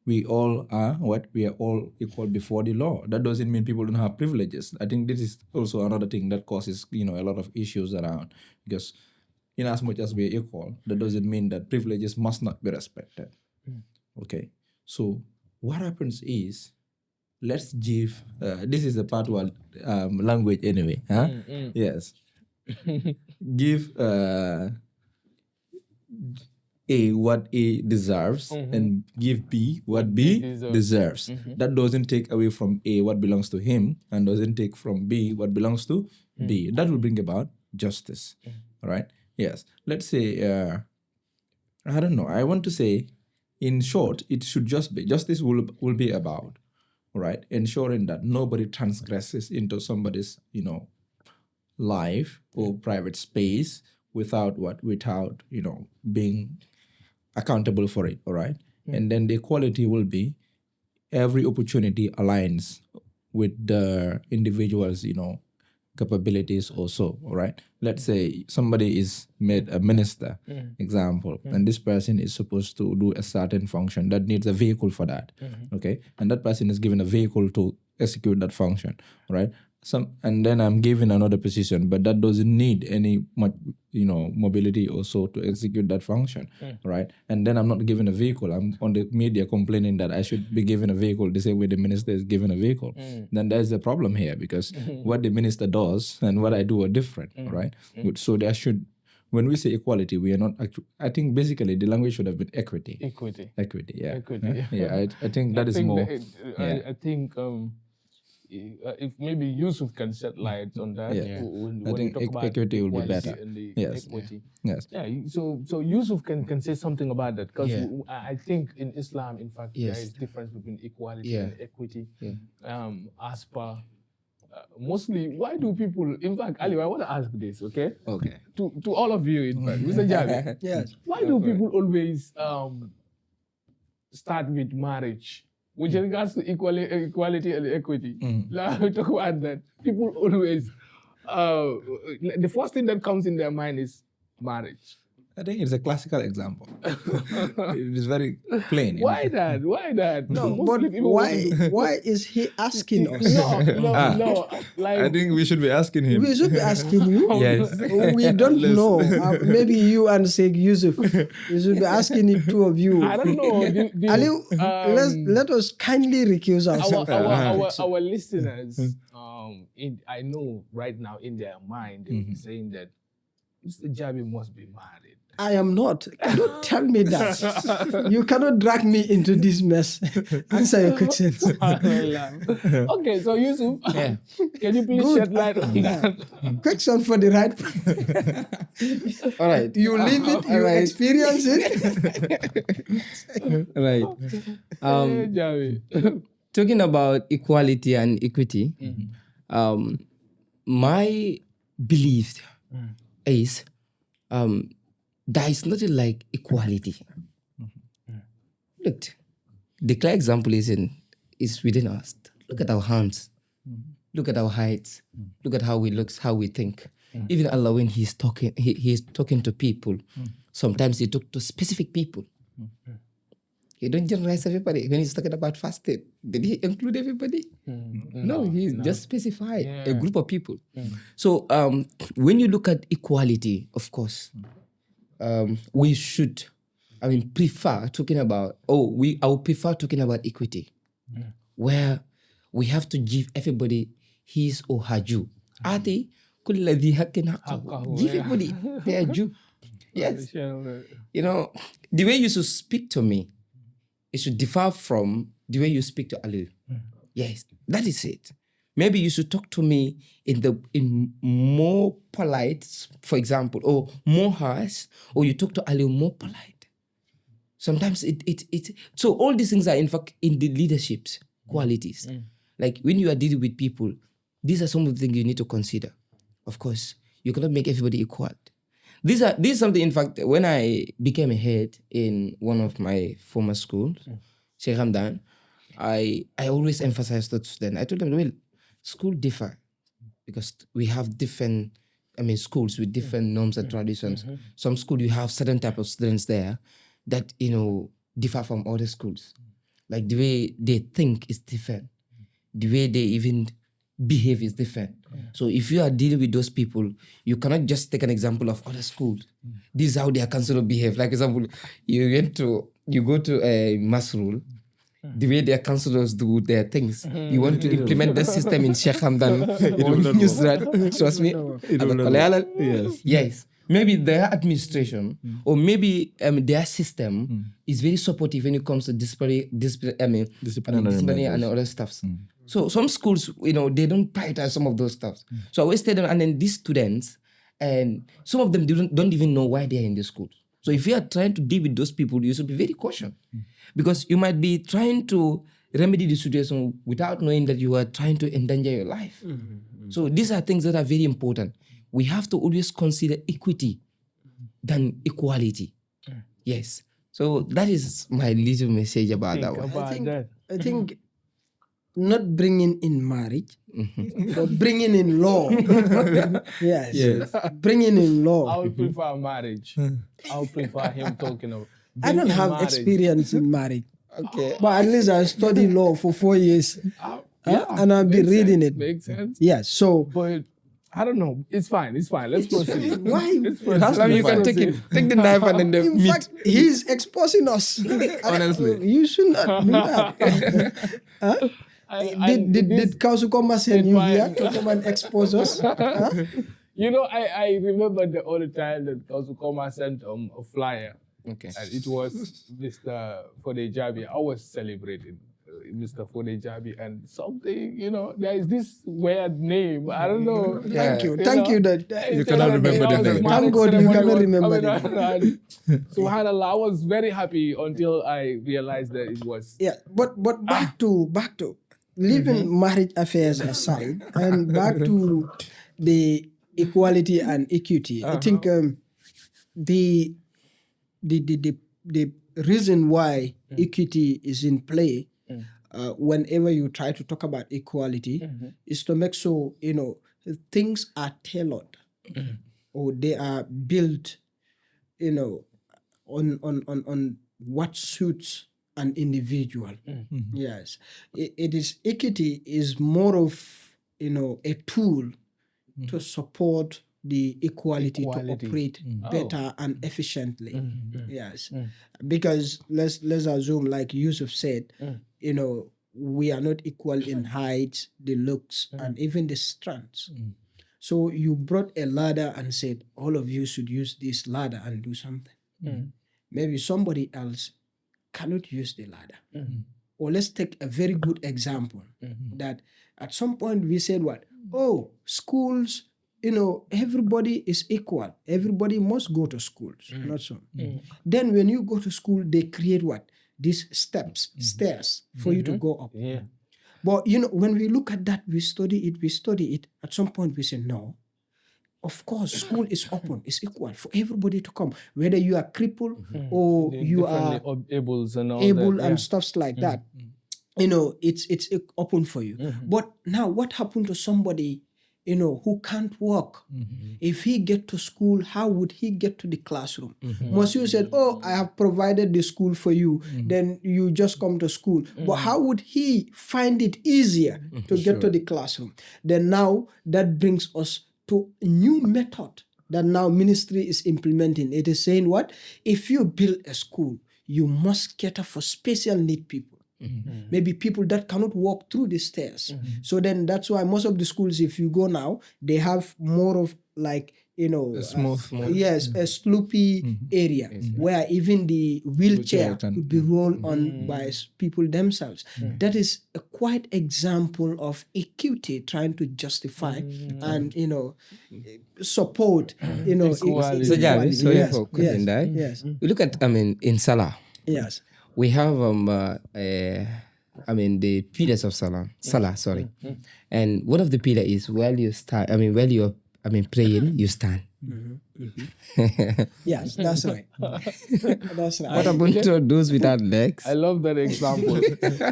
we all are what? We are all equal before the law. That doesn't mean people don't have privileges. I think this is also another thing that causes, a lot of issues around, because in as much as we are equal, that doesn't mean that privileges must not be respected. Okay. So what happens is, let's give, this is a part of language anyway. Huh? Yes. Give A what A deserves, and give B what B deserves. That doesn't take away from A what belongs to him, and doesn't take from B what belongs to B. That will bring about justice. All right? Yes. Let's say, I don't know, I want to say, in short, it should just be, justice will be about, right, ensuring that nobody transgresses into somebody's, life or private space without being accountable for it, all right? And then the equality will be every opportunity aligns with the individual's, capabilities also, right? Let's say somebody is made a minister, example, and this person is supposed to do a certain function that needs a vehicle for that, okay? And that person is given a vehicle to execute that function, right? And then I'm given another position, but that doesn't need any mobility also to execute that function, right? And then I'm not given a vehicle. I'm on the media complaining that I should be given a vehicle the same way the minister is given a vehicle. Then there's a problem here because what the minister does and what I do are different, right? So there should, when we say equality, we are not. I think basically the language should have been equity. Equity. Yeah. Equity. Yeah. I think that is more. I think if maybe Yusuf can shed light on that. Yeah. When I we think talk about equity will be equality better. and the Yes. equity. Yes. Yeah, so Yusuf can say something about that because Yeah. I think in Islam, in fact, there Yes. is difference between equality Yeah. and equity. Yeah. As per mostly, why do people? In fact, Ali, I want to ask this, okay? Okay. To all of you, in fact, Mr. Javi, Yes. why do people always start with marriage? With regards to equality and equity, now we talk about that. People always, the first thing that comes in their mind is marriage. I think it's a classical example. It is very plain. Why that? Why that? No, Muslim but people want to do- why is he asking us? No. Like I think we should be asking him. We should be asking you. Yes. We don't know. Maybe you and Sheikh Yusuf. We should be asking the two of you. I don't know. Ali, let us kindly recuse ourselves. Our listeners, I know right now in their mind they'll be saying that Mr. Jabi must be married. I am not. Don't tell me that. You cannot drag me into this mess. Answer your questions. Okay, so Yusuf, can you please Good. shed light on that? Question for the right. All right. You live it, you Alright. experience it. Right. Jabi. Talking about equality and equity, my belief is there is nothing like equality. Look, the clear example is within us. Look at our hands. Look at our heights. Look at how we look, how we think. Even Allah, when He's talking, He's talking to people. Sometimes He talk to specific people. He don't generalize everybody. When He's talking about fasting, did He include everybody? No, He just specified a group of people. So when you look at equality, of course, we should, prefer talking about, I would prefer talking about equity, where we have to give everybody his or her due. Ati kulla dhi haqqin haqqahu. Give everybody their due. Yes. You know, the way you should speak to me, it should differ from the way you speak to Ali. Yes, that is it. Maybe you should talk to me in more polite, for example, or more harsh, or you talk to Ali more polite. Sometimes so all these things are in fact in the leadership's qualities. Like when you are dealing with people, these are some of the things you need to consider. Of course, you cannot make everybody equal. This is something, in fact, when I became a head in one of my former schools, Sheikh Hamdan, I always emphasized to students. I told them, well, school differ because we have different, schools with different norms and traditions. Some school you have certain type of students there that, differ from other schools. Like the way they think is different. The way they even behave is different. So if you are dealing with those people, you cannot just take an example of other schools. This is how their counselor behave. Like example, you go to a Masrul, the way their counselors do their things. You want to implement that system in Sheikh Hamdan. It will use that. Trust me. Yes. Maybe their administration or maybe their system is very supportive when it comes to disciplinary and other stuffs. So some schools, they don't prioritize some of those stuffs. So I always tell them, and then these students, and some of them don't even know why they're in the school. So if you are trying to deal with those people, you should be very cautious. Because you might be trying to remedy the situation without knowing that you are trying to endanger your life. So these are things that are very important. We have to always consider equity than equality. Yes. So that is my little message about that one. I think not bringing in marriage, but bringing in law. Yes. Bringing in I law. would prefer marriage. I would prefer him talking of. I don't bringing have marriage. experience in marriage, Okay. but at least I studied law for 4 years. Yeah, And I've been makes reading sense, it. Makes sense. Yes. So But I don't know. It's fine. Let's proceed. why? Let's As long proceed. you can take the knife and then the In meat. fact, he's exposing us. Honestly. You should not do that. Did Kausu Koma send you my- here to come and expose us? Huh? You know, I remember the other time that Kosukoma sent a flyer. Okay. And it was Mr. Fodejabi. I was celebrating Mr. Fodejabi and something, you know, there is this weird name. I don't know. Thank you. You Thank know, you. That You cannot remember the name. Thank God you cannot remember the name. Subhanallah, I was very happy until I realized that it was. Yeah, but back to leaving marriage affairs aside and back to the equality and equity. I think the reason why equity is in play whenever you try to talk about equality is to make sure things are tailored or they are built on what suits an individual. Yes, it is equity is more of a tool to support the equality. To operate better and efficiently. Yes, because let's assume, like Yusuf said, we are not equal in height, the looks, and even the strengths. So you brought a ladder and said, all of you should use this ladder and do something. Maybe somebody else cannot use the ladder. Or let's take a very good example that at some point we said what? Oh, schools, everybody is equal. Everybody must go to schools. Not so. Then when you go to school, they create what? These stairs for you to go up. Yeah. But when we look at that, we study it. At some point we say, no, of course, school is open, it's equal for everybody to come, whether you are crippled or you are able and all able that. and stuffs like that. It's open for you. But now what happened to somebody who can't walk? If he get to school, how would he get to the classroom? Monsieur said, oh, I have provided the school for you, then you just come to school. But how would he find it easier to get to the classroom? Then now that brings us to a new method that now ministry is implementing. It is saying what? If you build a school, you must cater for special need people. Maybe people that cannot walk through the stairs. So then that's why most of the schools, if you go now, they have more of like, A smooth. yes, a sloopy area where even the wheelchair could be rolled on by people themselves. That is a quite example of equity trying to justify and support Equality. So, Javi, sorry Yes, for cutting that. yes. We look at, in Salah, Yes. we have, the pillars of Salah, sorry. And one of the pillars is while you're praying, you stand. Yes, that's right. That's right. What about those without legs? I love that example.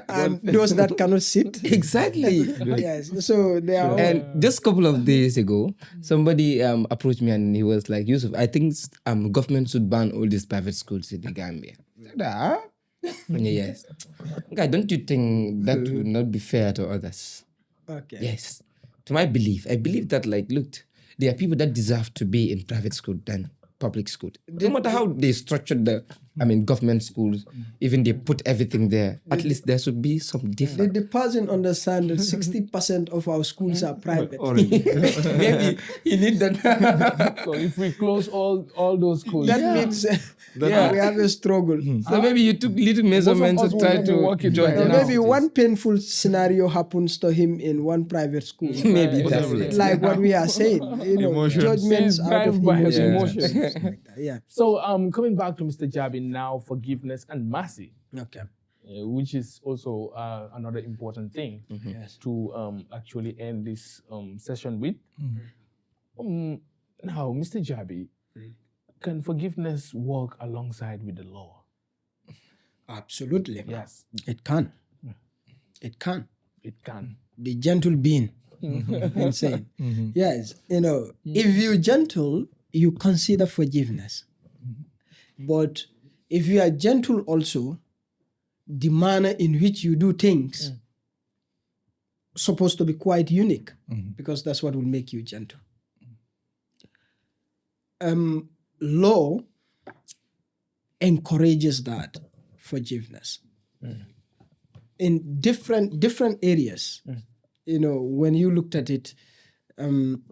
And those that cannot sit. Exactly. Yes. So they are all, And just a couple of days ago, somebody approached me and he was like, Yusuf, I think government should ban all these private schools in the Gambia. I said, "Ah?" Yes. Okay, don't you think that would not be fair to others? okay. Yes. To my belief, I believe that, look, there are people that deserve to be in private school than public school. No matter how they structured government schools, even they put everything there, at least there should be some difference. The person understand that 60% of our schools are private. Maybe you need that. So if we close all those schools, That means we have a struggle. So maybe you took little measurements us to will try not be to working join right the now. Maybe one painful scenario happens to him in one private school. Maybe that's it. Like what we are saying, Emotions. judgments He's out of driven by his emotions. emotions. Yeah. So coming back to Mr. Jabi now, forgiveness and mercy, Okay. which is also another important thing Yes. to actually end this session with. Now, Mr. Jabi, can forgiveness work alongside with the law? Absolutely. Yes, It can. It can. It can. The gentle being. Insane. Yes, if you're gentle, you consider forgiveness. But if you are gentle also, the manner in which you do things supposed to be quite unique, because that's what will make you gentle. Law encourages that forgiveness in different areas. When you looked at it,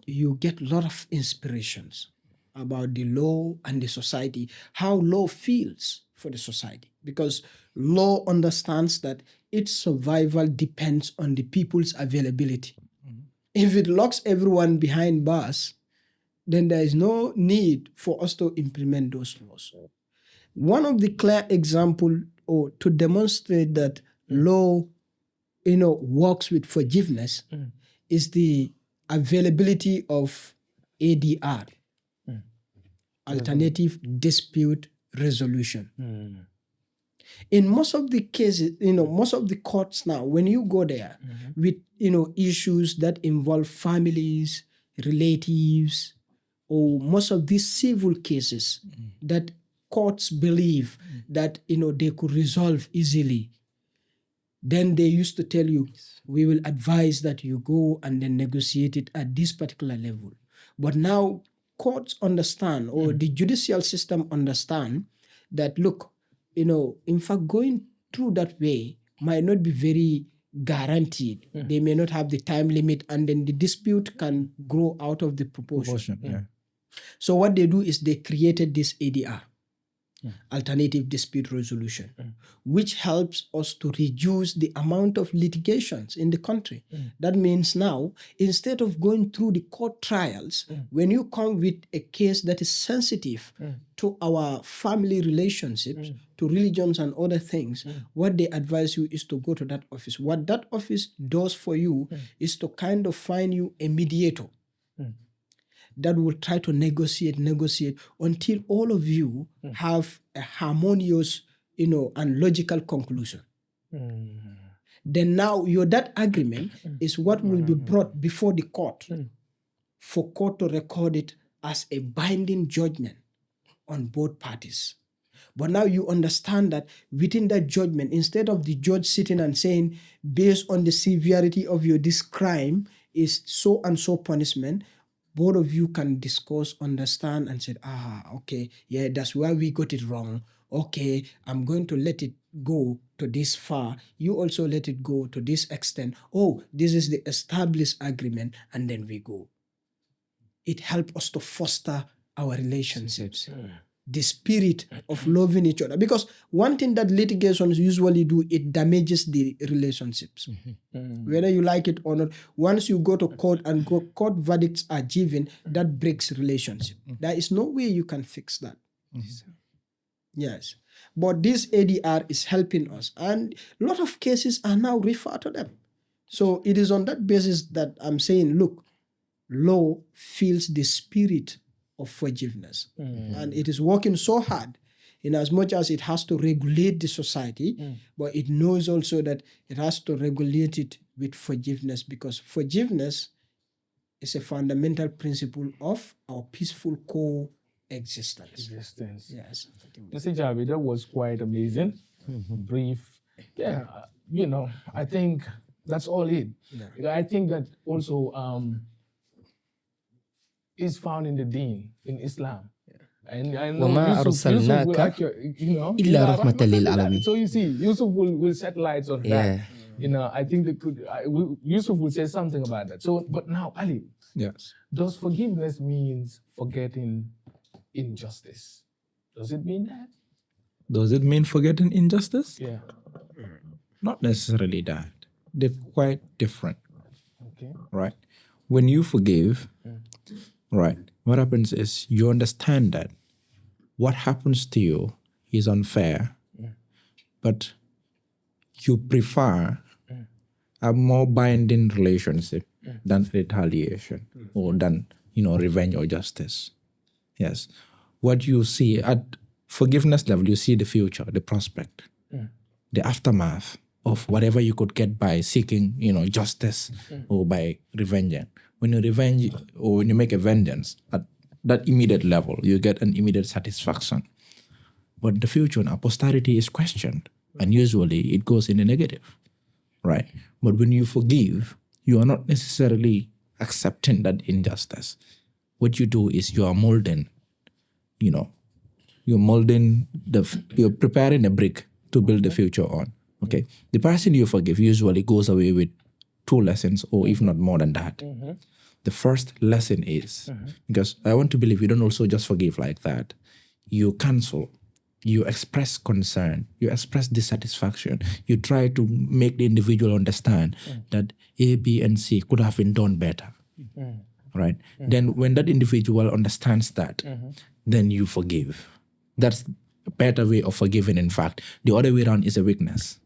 you get a lot of inspirations about the law and the society, how law feels for the society, because law understands that its survival depends on the people's availability. If it locks everyone behind bars, then there is no need for us to implement those laws. One of the clear examples, or to demonstrate that law, works with forgiveness, is the availability of ADR, alternative dispute resolution. In most of the cases, most of the courts now, when you go there with, issues that involve families, relatives, or most of these civil cases that courts believe that, they could resolve easily, then they used to tell you, we will advise that you go and then negotiate it at this particular level. But now courts understand, or the judicial system understand that, look, in fact, going through that way might not be very guaranteed. They may not have the time limit, and then the dispute can grow out of the proportion. Yeah. So what they do is they created this ADR, alternative dispute resolution, which helps us to reduce the amount of litigations in the country. That means now, instead of going through the court trials, when you come with a case that is sensitive to our family relationships, to religions and other things, what they advise you is to go to that office. What that office does for you is to kind of find you a mediator that will try to negotiate until all of you have a harmonious, and logical conclusion. Then now that agreement is what will be brought before the court for court to record it as a binding judgment on both parties. But now you understand that within that judgment, instead of the judge sitting and saying, based on the severity of this crime is so and so punishment, both of you can discuss, understand, and say, okay, yeah, that's where we got it wrong. Okay, I'm going to let it go to this far. You also let it go to this extent. Oh, this is the established agreement, and then we go. It helps us to foster our relationships. The spirit of loving each other. Because one thing that litigations usually do, it damages the relationships. Whether you like it or not, once you go to court and court verdicts are given, that breaks relationship. There is no way you can fix that. Yes. But this ADR is helping us. And a lot of cases are now referred to them. So it is on that basis that I'm saying, look, law feels the spirit of forgiveness. And it is working so hard in as much as it has to regulate the society, but it knows also that it has to regulate it with forgiveness, because forgiveness is a fundamental principle of our peaceful coexistence. Yes. Mr. Javi, that was quite amazing. Brief. Yeah, I think that's all it. Yeah. I think that also is found in the Deen, in Islam. And I know وَمَا Yusuf will أَرْسَلْنَاكَ إِلَّا رَحْمَةً لِلْعَالَمِينَ. So you see, Yusuf will set lights on that. I think Yusuf will say something about that. So, but now, Ali, Yes. does forgiveness means forgetting injustice? Does it mean that? Does it mean forgetting injustice? Yeah. Not necessarily that. They're quite different. Okay. Right? When you forgive, right, what happens is you understand that what happens to you is unfair, but you prefer a more binding relationship than retaliation or than, revenge or justice. Yes. What you see at forgiveness level, you see the future, the prospect, the aftermath of whatever you could get by seeking, justice or by revenging. When you revenge or when you make a vengeance at that immediate level, you get an immediate satisfaction. But in the future, now, posterity is questioned, and usually it goes in the negative, right? But when you forgive, you are not necessarily accepting that injustice. What you do is you are molding, you're preparing a brick to build the future on, okay? The person you forgive usually goes away with 2 lessons, or if not more than that. The first lesson is, because I want to believe you don't also just forgive like that. You cancel, you express concern, you express dissatisfaction, you try to make the individual understand that A, B, and C could have been done better, right? Then when that individual understands that, then you forgive. That's a better way of forgiving, in fact. The other way around is a weakness.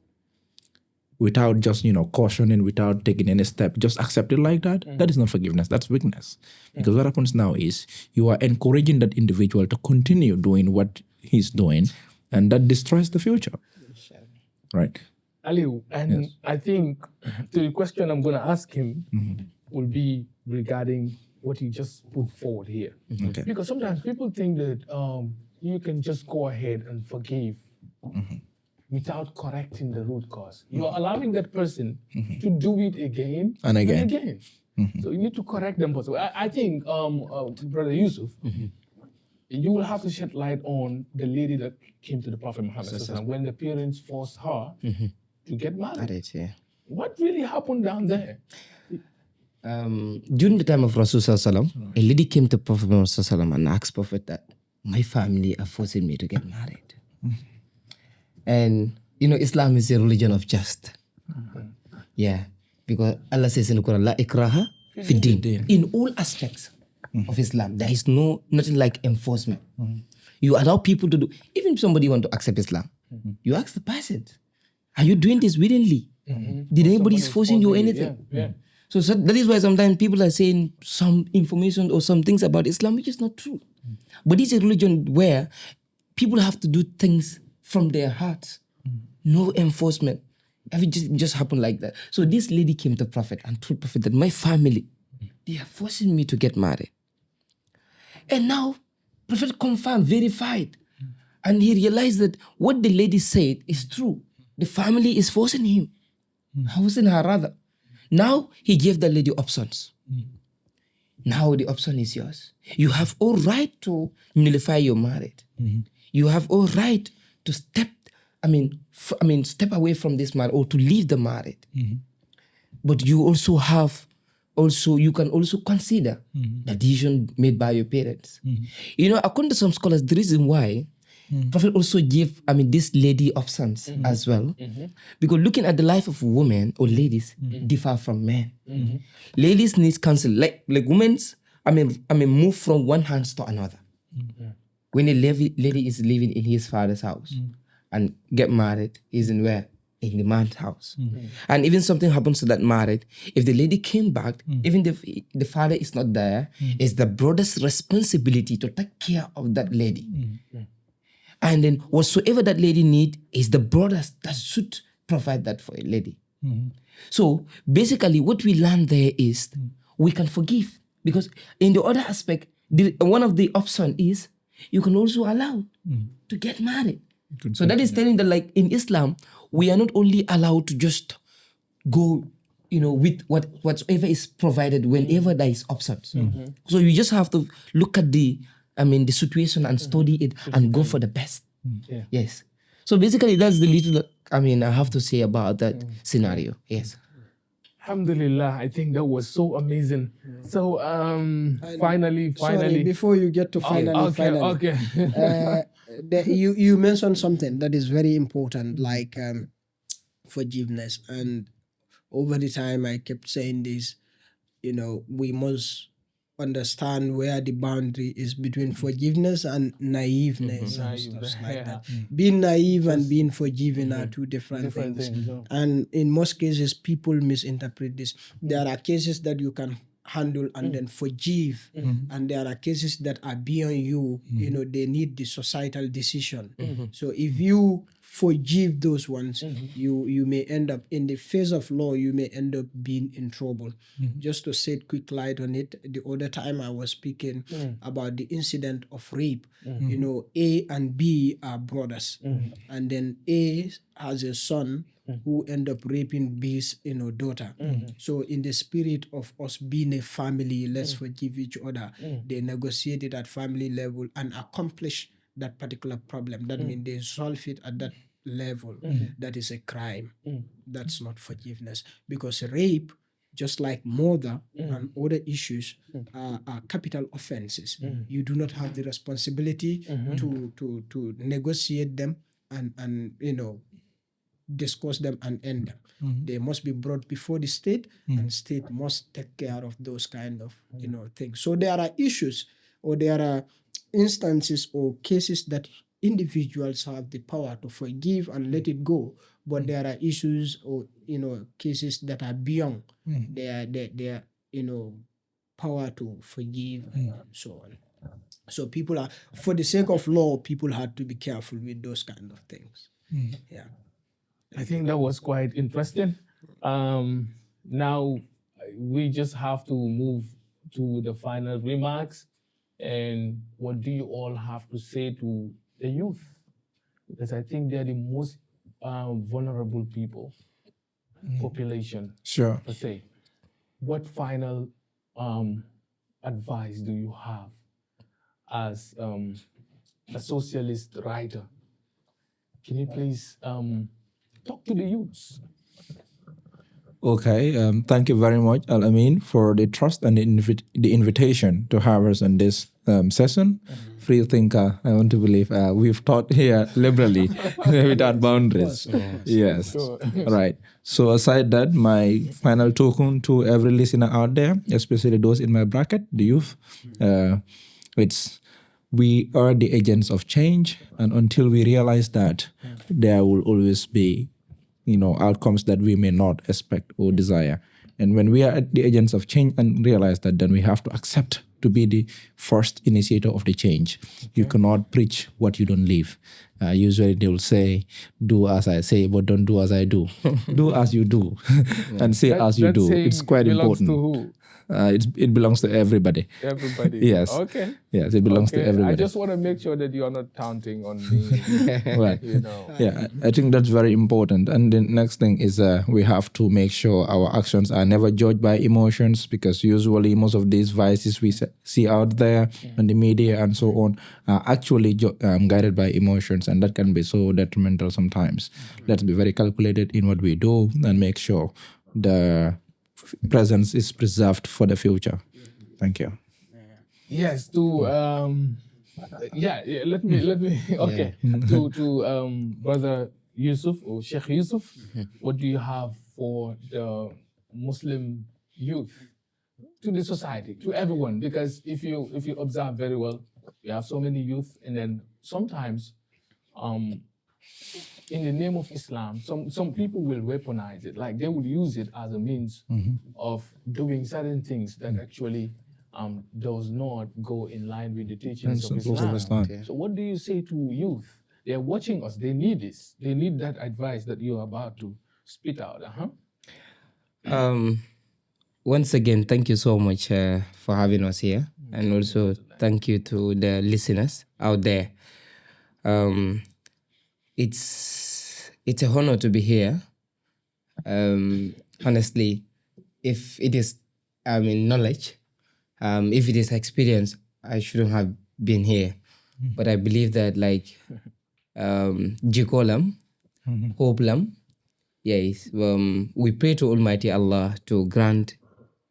Without just, cautioning, without taking any step, just accept it like that. That is not forgiveness, that's weakness. Because what happens now is you are encouraging that individual to continue doing what he's doing, and that destroys the future. Right? Aliu, and I think the question I'm going to ask him will be regarding what he just put forward here. Okay. Because sometimes people think that you can just go ahead and forgive without correcting the root cause. You're allowing that person to do it again And again. So you need to correct them. I think, Brother Yusuf, you will have to shed light on the lady that came to the Prophet Muhammad when the parents forced her to get married. What really happened down there? During the time of Rasulullah, a lady came to Prophet Muhammad and asked Prophet that my family are forcing me to get married. And Islam is a religion of just. Yeah, because Allah says in the Quran, La ikraha fi din. In all aspects of Islam, there is nothing like enforcement. You allow people to do, even if somebody want to accept Islam, you ask the person, are you doing this willingly? Did anybody is forcing you or anything? So that is why sometimes people are saying some information or some things about Islam which is not true. But it's a religion where people have to do things from their hearts. No enforcement. Everything just happened like that. So this lady came to Prophet and told Prophet that my family, they are forcing me to get married. And now Prophet confirmed, verified. And he realized that what the lady said is true. The family is forcing him. Forcing her rather. Now he gave the lady options. Now the option is yours. You have all right to nullify your marriage. You have all right to step away from this marriage or to leave the marriage. But you also have, you can also consider the decision made by your parents. According to some scholars, the reason why Prophet also gave, this lady options as well. Because looking at the life of women or ladies differ from men. Ladies need counsel. Like women's, move from one hand to another. When a lady is living in his father's house and get married, is in where? In the man's house. And even something happens to that marriage, if the lady came back, even if the father is not there, it's the brother's responsibility to take care of that lady. And then whatsoever that lady need is the brothers that should provide that for a lady. So basically what we learn there is we can forgive. Because in the other aspect, one of the options is you can also allow to get married. So that is telling that like in Islam, we are not only allowed to just go, with whatever is provided whenever there is options. So you just have to look at the situation and study it and go for the best. Yes. So basically that's the little that, I have to say about that scenario. Yes. Alhamdulillah, I think that was so amazing. So finally. Sorry, before you get to finally. You mentioned something that is very important, like forgiveness. And over the time, I kept saying this, we must understand where the boundary is between forgiveness and naiveness and stuff like that. Being naive and being forgiving are two different things. And in most cases, people misinterpret this. There are cases that you can handle and then forgive. And there are cases that are beyond you, they need the societal decision. So if you forgive those ones, you may end up in the face of law, you may end up being in trouble. Just to shed quick light on it, the other time I was speaking about the incident of rape. A and B are brothers, and then A has a son who end up raping B's daughter. So in the spirit of us being a family, let's forgive each other. They negotiated at family level and accomplished that particular problem. That means they solve it at that level. That is a crime. That's not forgiveness, because rape, just like murder and other issues, are capital offenses. You do not have the responsibility to negotiate them and discuss them and end them. They must be brought before the state, and state must take care of those kind of things. So there are issues, or there are instances or cases that individuals have the power to forgive and let it go, but there are issues or cases that are beyond their power to forgive and so on. So people are, for the sake of law, people have to be careful with those kind of things. Yeah. I think that was quite interesting. Now we just have to move to the final remarks. And what do you all have to say to the youth? Because I think they're the most vulnerable people, population, Sure. per se. What final advice do you have as a socialist writer? Can you please talk to the youths? Okay, thank you very much, Al-Amin, for the trust and the invitation to have us on this session. Free thinker, I want to believe we've taught here liberally without boundaries. Yes, right. So aside that, my final token to every listener out there, especially those in my bracket, the youth, we are the agents of change, and until we realize that, there will always be outcomes that we may not expect or desire. And when we are the agents of change and realize that, then we have to accept to be the first initiator of the change. You cannot preach what you don't live. Usually they will say, do as I say, but don't do as I do. Do as you do and say as you do. It's quite important. To who? It belongs to everybody. Everybody. Yes. Okay. Yes, it belongs to everybody. I just want to make sure that you are not counting on me. Right. Yeah, I think that's very important. And the next thing is we have to make sure our actions are never judged by emotions, because usually most of these vices we see out there on the media and so on are actually guided by emotions, and that can be so detrimental sometimes. Let's be very calculated in what we do and make sure the presence is preserved for the future. Thank you. Yes, to let me okay. To Brother Yusuf or Sheikh Yusuf, what do you have for the Muslim youth, to the society, to everyone? Because if you observe very well, we have so many youth, and then sometimes in the name of Islam, some people will weaponize it. Like they will use it as a means of doing certain things that actually does not go in line with the teachings of Islam. Okay. So what do you say to youth? They're watching us. They need this. They need that advice that you're about to spit out. Once again, thank you so much for having us here. And also thank you to the listeners out there. It's a honor to be here. Honestly, if it is knowledge, if it is experience, I shouldn't have been here. But I believe that Jikolam, Hopelam, yes, we pray to Almighty Allah to grant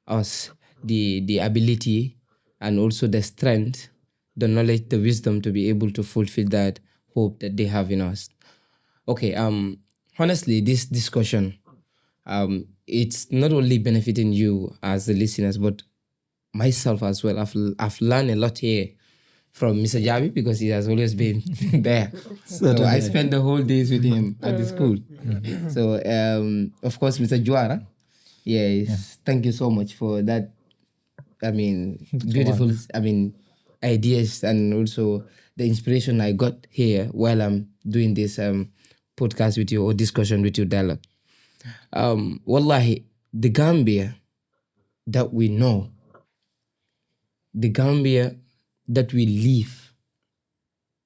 us the ability and also the strength, the knowledge, the wisdom to be able to fulfill that hope that they have in us. Okay, honestly, this discussion, it's not only benefiting you as the listeners, but myself as well. I've learned a lot here from Mr. Jabi, because he has always been there. So I spend the whole days with him at the school. So, of course, Mr. Juara, yes, thank you so much for that beautiful, ideas, and also the inspiration I got here while I'm doing this podcast with you or discussion with you, dialogue. Wallahi, the Gambia that we know, the Gambia that we live,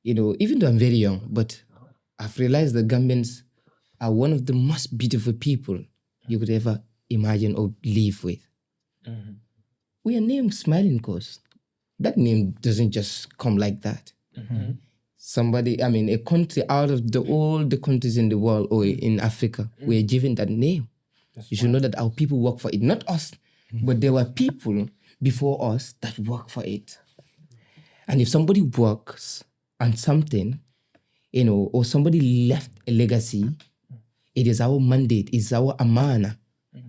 even though I'm very young, but I've realized that Gambians are one of the most beautiful people you could ever imagine or live with. We are named Smiling Coast. That name doesn't just come like that. Somebody, a country out of all the countries in the world or in Africa, we are given that name. You should know that our people work for it. Not us, but there were people before us that work for it. And if somebody works on something, or somebody left a legacy, it is our mandate, it's our amana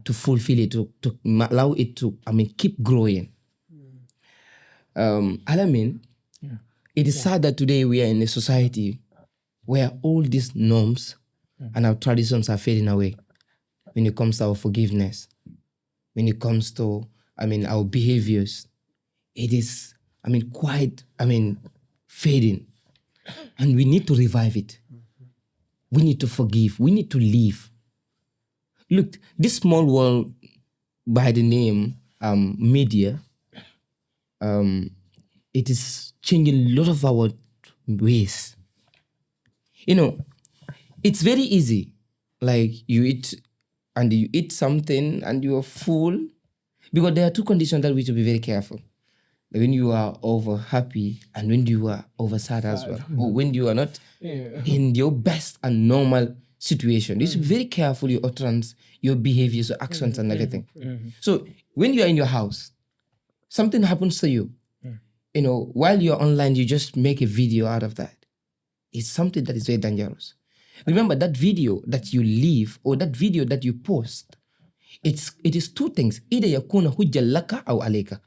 to fulfill it, to allow it to, keep growing. It is sad that today we are in a society where all these norms and our traditions are fading away when it comes to our forgiveness, when it comes to, our behaviors. It is, quite, fading. And we need to revive it. We need to forgive. We need to live. Look, this small world by the name media, it is changing a lot of our ways. It's very easy. Like you eat something and you are full. Because there are two conditions that we should be very careful. When you are over happy and when you are over sad as well. Or when you are not in your best and normal situation. You should be very careful your utterance, your behaviors, your actions and everything. So when you are in your house, something happens to you. While you're online, you just make a video out of that. It's something that is very dangerous. Remember that video that you leave or that video that you post, it is two things. Either yakuna hujja laka aw alayka.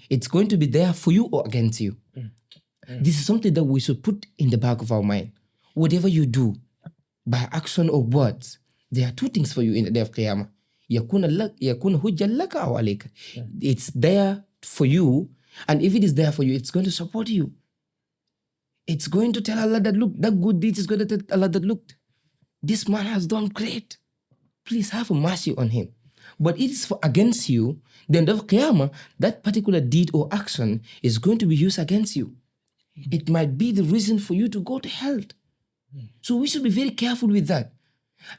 It's going to be there for you or against you. This is something that we should put in the back of our mind. Whatever you do, by action or words, there are two things for you in the day of Qiyamah. Yakuna hujja laka aw alayka. It's there for you, and if it is there for you, it's going to support you. It's going to tell Allah that, look, that good deed is going to tell Allah that, look, this man has done great. Please have mercy on him. But it is for against you, then the Qiyamah, that particular deed or action is going to be used against you. It might be the reason for you to go to hell. So we should be very careful with that.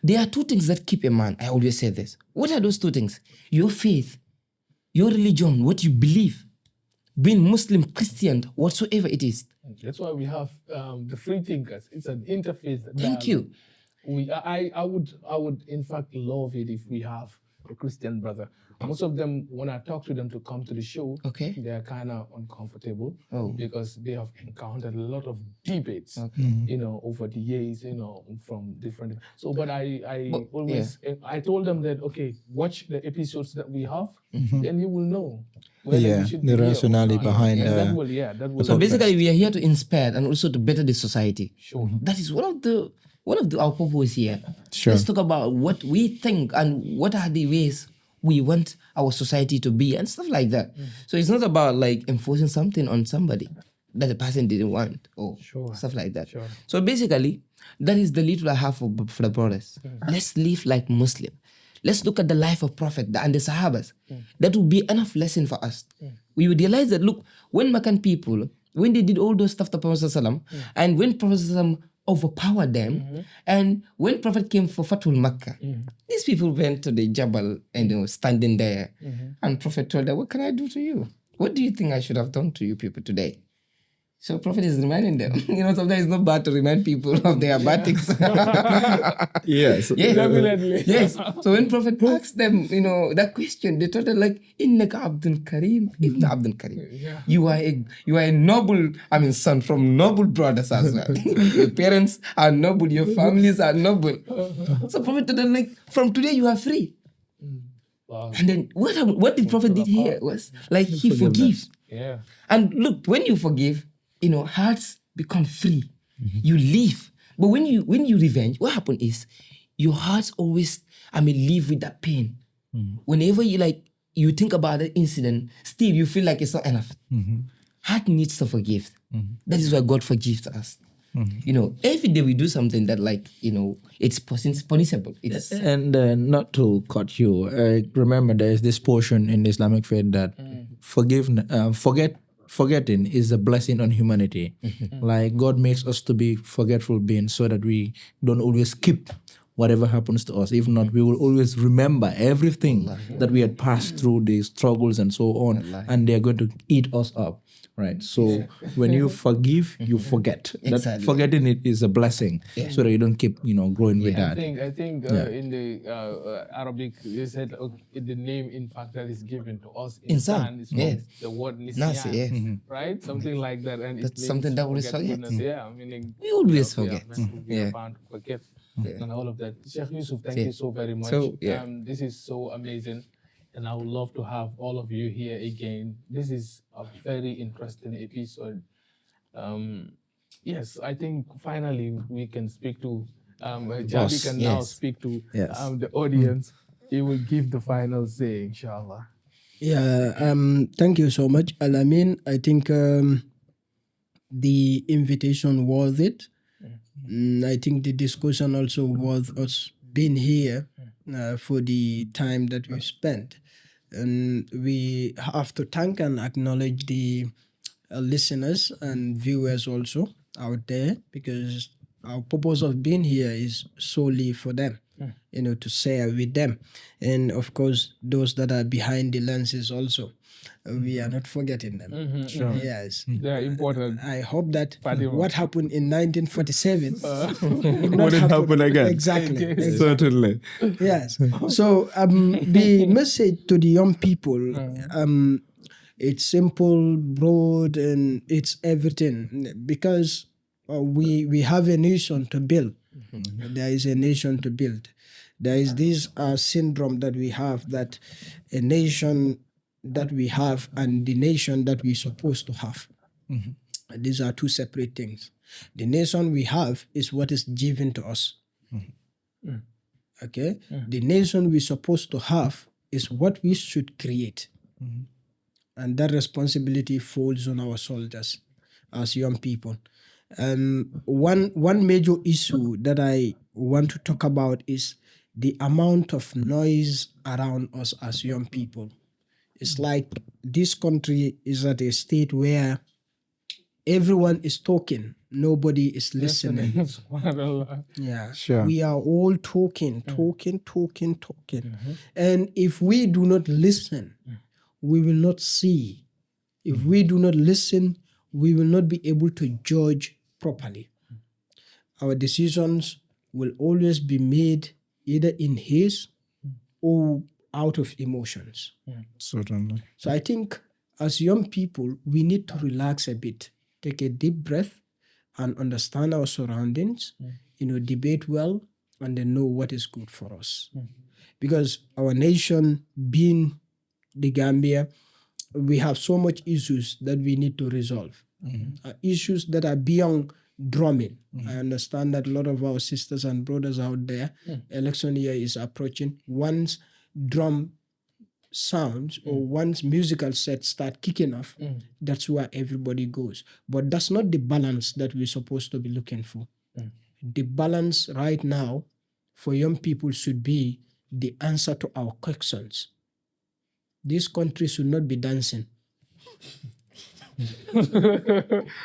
There are two things that keep a man. I always say this. What are those two things? Your faith, your religion, what you believe. Being Muslim, Christian, whatsoever it is. That's why we have the free thinkers. It's an interface. Thank you. I would in fact love it if we have a Christian brother. Most of them, when I talk to them to come to the show, they are kind of uncomfortable because they have encountered a lot of debates, over the years, from different. So, but I told them that, okay, watch the episodes that we have, then you will know. The rationality behind that will. So basically, we are here to inspire and also to better the society. Sure. That is one of our purpose here. Sure. Let's talk about what we think and what are the ways we want our society to be and stuff like that. So it's not about like enforcing something on somebody that the person didn't want or stuff like that. Sure. So basically, that is the little I have for the brothers. Let's live like Muslim. Let's look at the life of Prophet and the Sahabas. That would be enough lesson for us. We would realize that, look, when Meccan people, when they did all those stuff to Prophet ﷺ, and when Prophet ﷺ overpowered them, and when Prophet came for Fatul Makkah, these people went to the Jabal and standing there, and Prophet told them, what can I do to you? What do you think I should have done to you people today? So Prophet is reminding them. Sometimes it's not bad to remind people of their bad things. Yes. Definitely. Yes. So when Prophet asked them, that question, they told them like, Innaka Abdul Karim, Ibn Abdul Karim. Yeah. You are a noble, son from noble brothers as well. Your parents are noble, your families are noble. So Prophet told them like, from today you are free. Wow. And then what did Prophet did here was like he forgives. Yeah. And look, when you forgive, hearts become free. You live. But when you revenge, what happens is your hearts always, live with that pain. Whenever you you think about the incident, still you feel like it's not enough. Heart needs to forgive. That is why God forgives us. You know, every day we do something that, like, you know, it's punishable. It's And not to cut you, remember there is this portion in the Islamic faith that forgetting is a blessing on humanity. Like God makes us to be forgetful beings so that we don't always keep whatever happens to us. If not, we will always remember everything that we had passed through, the struggles and so on, and they are going to eat us up. Right. So when you forgive, you forget. That Exactly. forgetting it is a blessing, so that you don't keep, growing with I that. think in the Arabic, you said the name, in fact, that is given to us Insan, is from yes. the word Nasi, nisyan, yes. right? Something like that, and That's it something means that we always forget. forgetfulness. Yeah, meaning We always we are forget. meant to be Yeah. bound to forget and all of that. Sheikh Yusuf, thank Yeah. you so very much. So, yeah. This is so amazing, and I would love to have all of you here again. This is a very interesting episode. Yes, I think finally we can speak to Jabi Boss. can now Yes. speak to Yes. the audience. He will give the final say, inshallah. Yeah, thank you so much, Alamin. I think the invitation was it. I think the discussion also was us being here for the time that we spent. And we have to thank and acknowledge the listeners and viewers also out there, because our purpose of being here is solely for them, to share with them. And of course, those that are behind the lenses also. We are not forgetting them. Sure. Yes. They are important. I hope that Fatima. what happened in 1947 would not Wouldn't happen again. Exactly. Okay. exactly. Certainly. Yes. So the message to the young people, it's simple, broad, and it's everything, because we have a nation to build. There is a nation to build. There is this syndrome that we have, that a nation that we have and the nation that we're supposed to have. These are two separate things. The nation we have is what is given to us. Okay? The nation we're supposed to have is what we should create. And that responsibility falls on our soldiers as young people. One major issue that I want to talk about is the amount of noise around us as young people. It's like this country is at a state where everyone is talking, nobody is listening. Subhanallah. Yeah. Sure. We are all talking. And if we do not listen, we will not see. If we do not listen, we will not be able to judge properly. Our decisions will always be made either in haste or out of emotions. Certainly. So I think as young people, we need to relax a bit, take a deep breath, and understand our surroundings, debate well, and then know what is good for us. Because our nation, being the Gambia, we have so much issues that we need to resolve. Issues that are beyond drumming. I understand that a lot of our sisters and brothers out there, election year is approaching. Once drum sounds or once musical sets start kicking off, that's where everybody goes. But that's not the balance that we're supposed to be looking for. The balance right now for young people should be the answer to our questions. This country should not be dancing.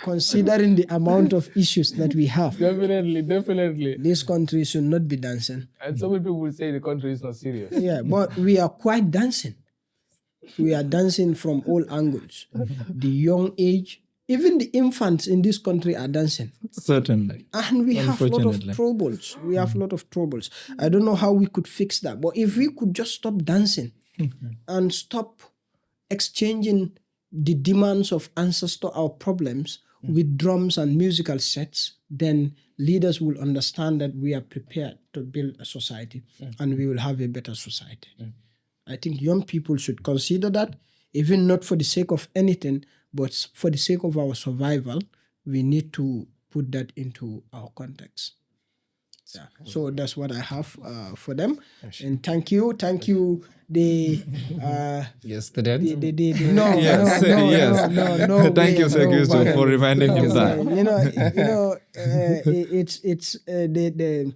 Considering the amount of issues that we have, Definitely. this country should not be dancing. And so many people will say the country is not serious. Yeah, but we are quite dancing. We are dancing from all angles. The young age, even the infants in this country are dancing. Certainly. And we have a lot of Unfortunately. troubles. We have a lot of troubles. I don't know how we could fix that. But if we could just stop dancing and stop exchanging the demands of answers to our problems with drums and musical sets, then leaders will understand that we are prepared to build a society and we will have a better society. I think young people should consider that, even not for the sake of anything, but for the sake of our survival, we need to put that into our context. Yeah. So that's what I have for them. And thank you. The Yes, student. no, Yes, no, yes. no Thank way, you, Sheikh no Yusuf, way. for reminding him No that. way. It's the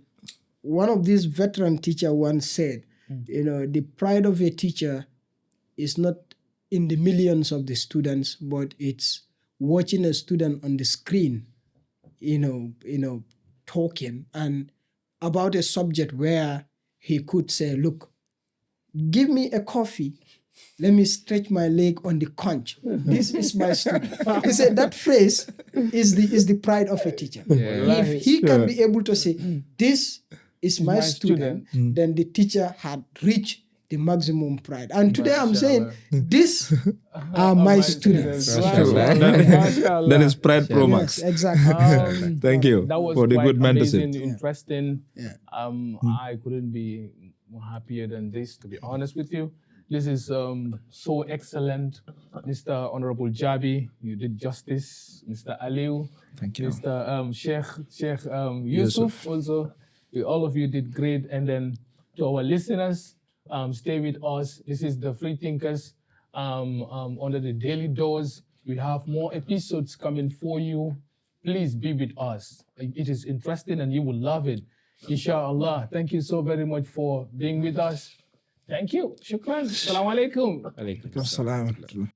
one of these veteran teacher once said, the pride of a teacher is not in the millions of the students, but it's watching a student on the screen, talking and about a subject where he could say, look, give me a coffee. Let me stretch my leg on the conch. This is my student. He said that phrase is the pride of a teacher. If he can be able to say, this is my student, then the teacher had reached the maximum pride. And today I'm saying, these are my students. That is Pride Pro Max. Yes, exactly. Thank you That was for the quite good mentorship. amazing, interesting. Yeah. I couldn't be more happier than this, to be honest with you. This is so excellent. Mr. Honorable Jabi, you did justice. Mr. Aliu, Thank you. Mr. Sheikh Yusuf, also. All of you did great. And then to our listeners, stay with us. This is the Free Thinkers under the Daily Dose. We have more episodes coming for you. Please be with us. It is interesting and you will love it. Inshallah. Thank you so very much for being with us. Thank you. Shukran. Assalamu alaikum. Alaikum Assalamu alaikum.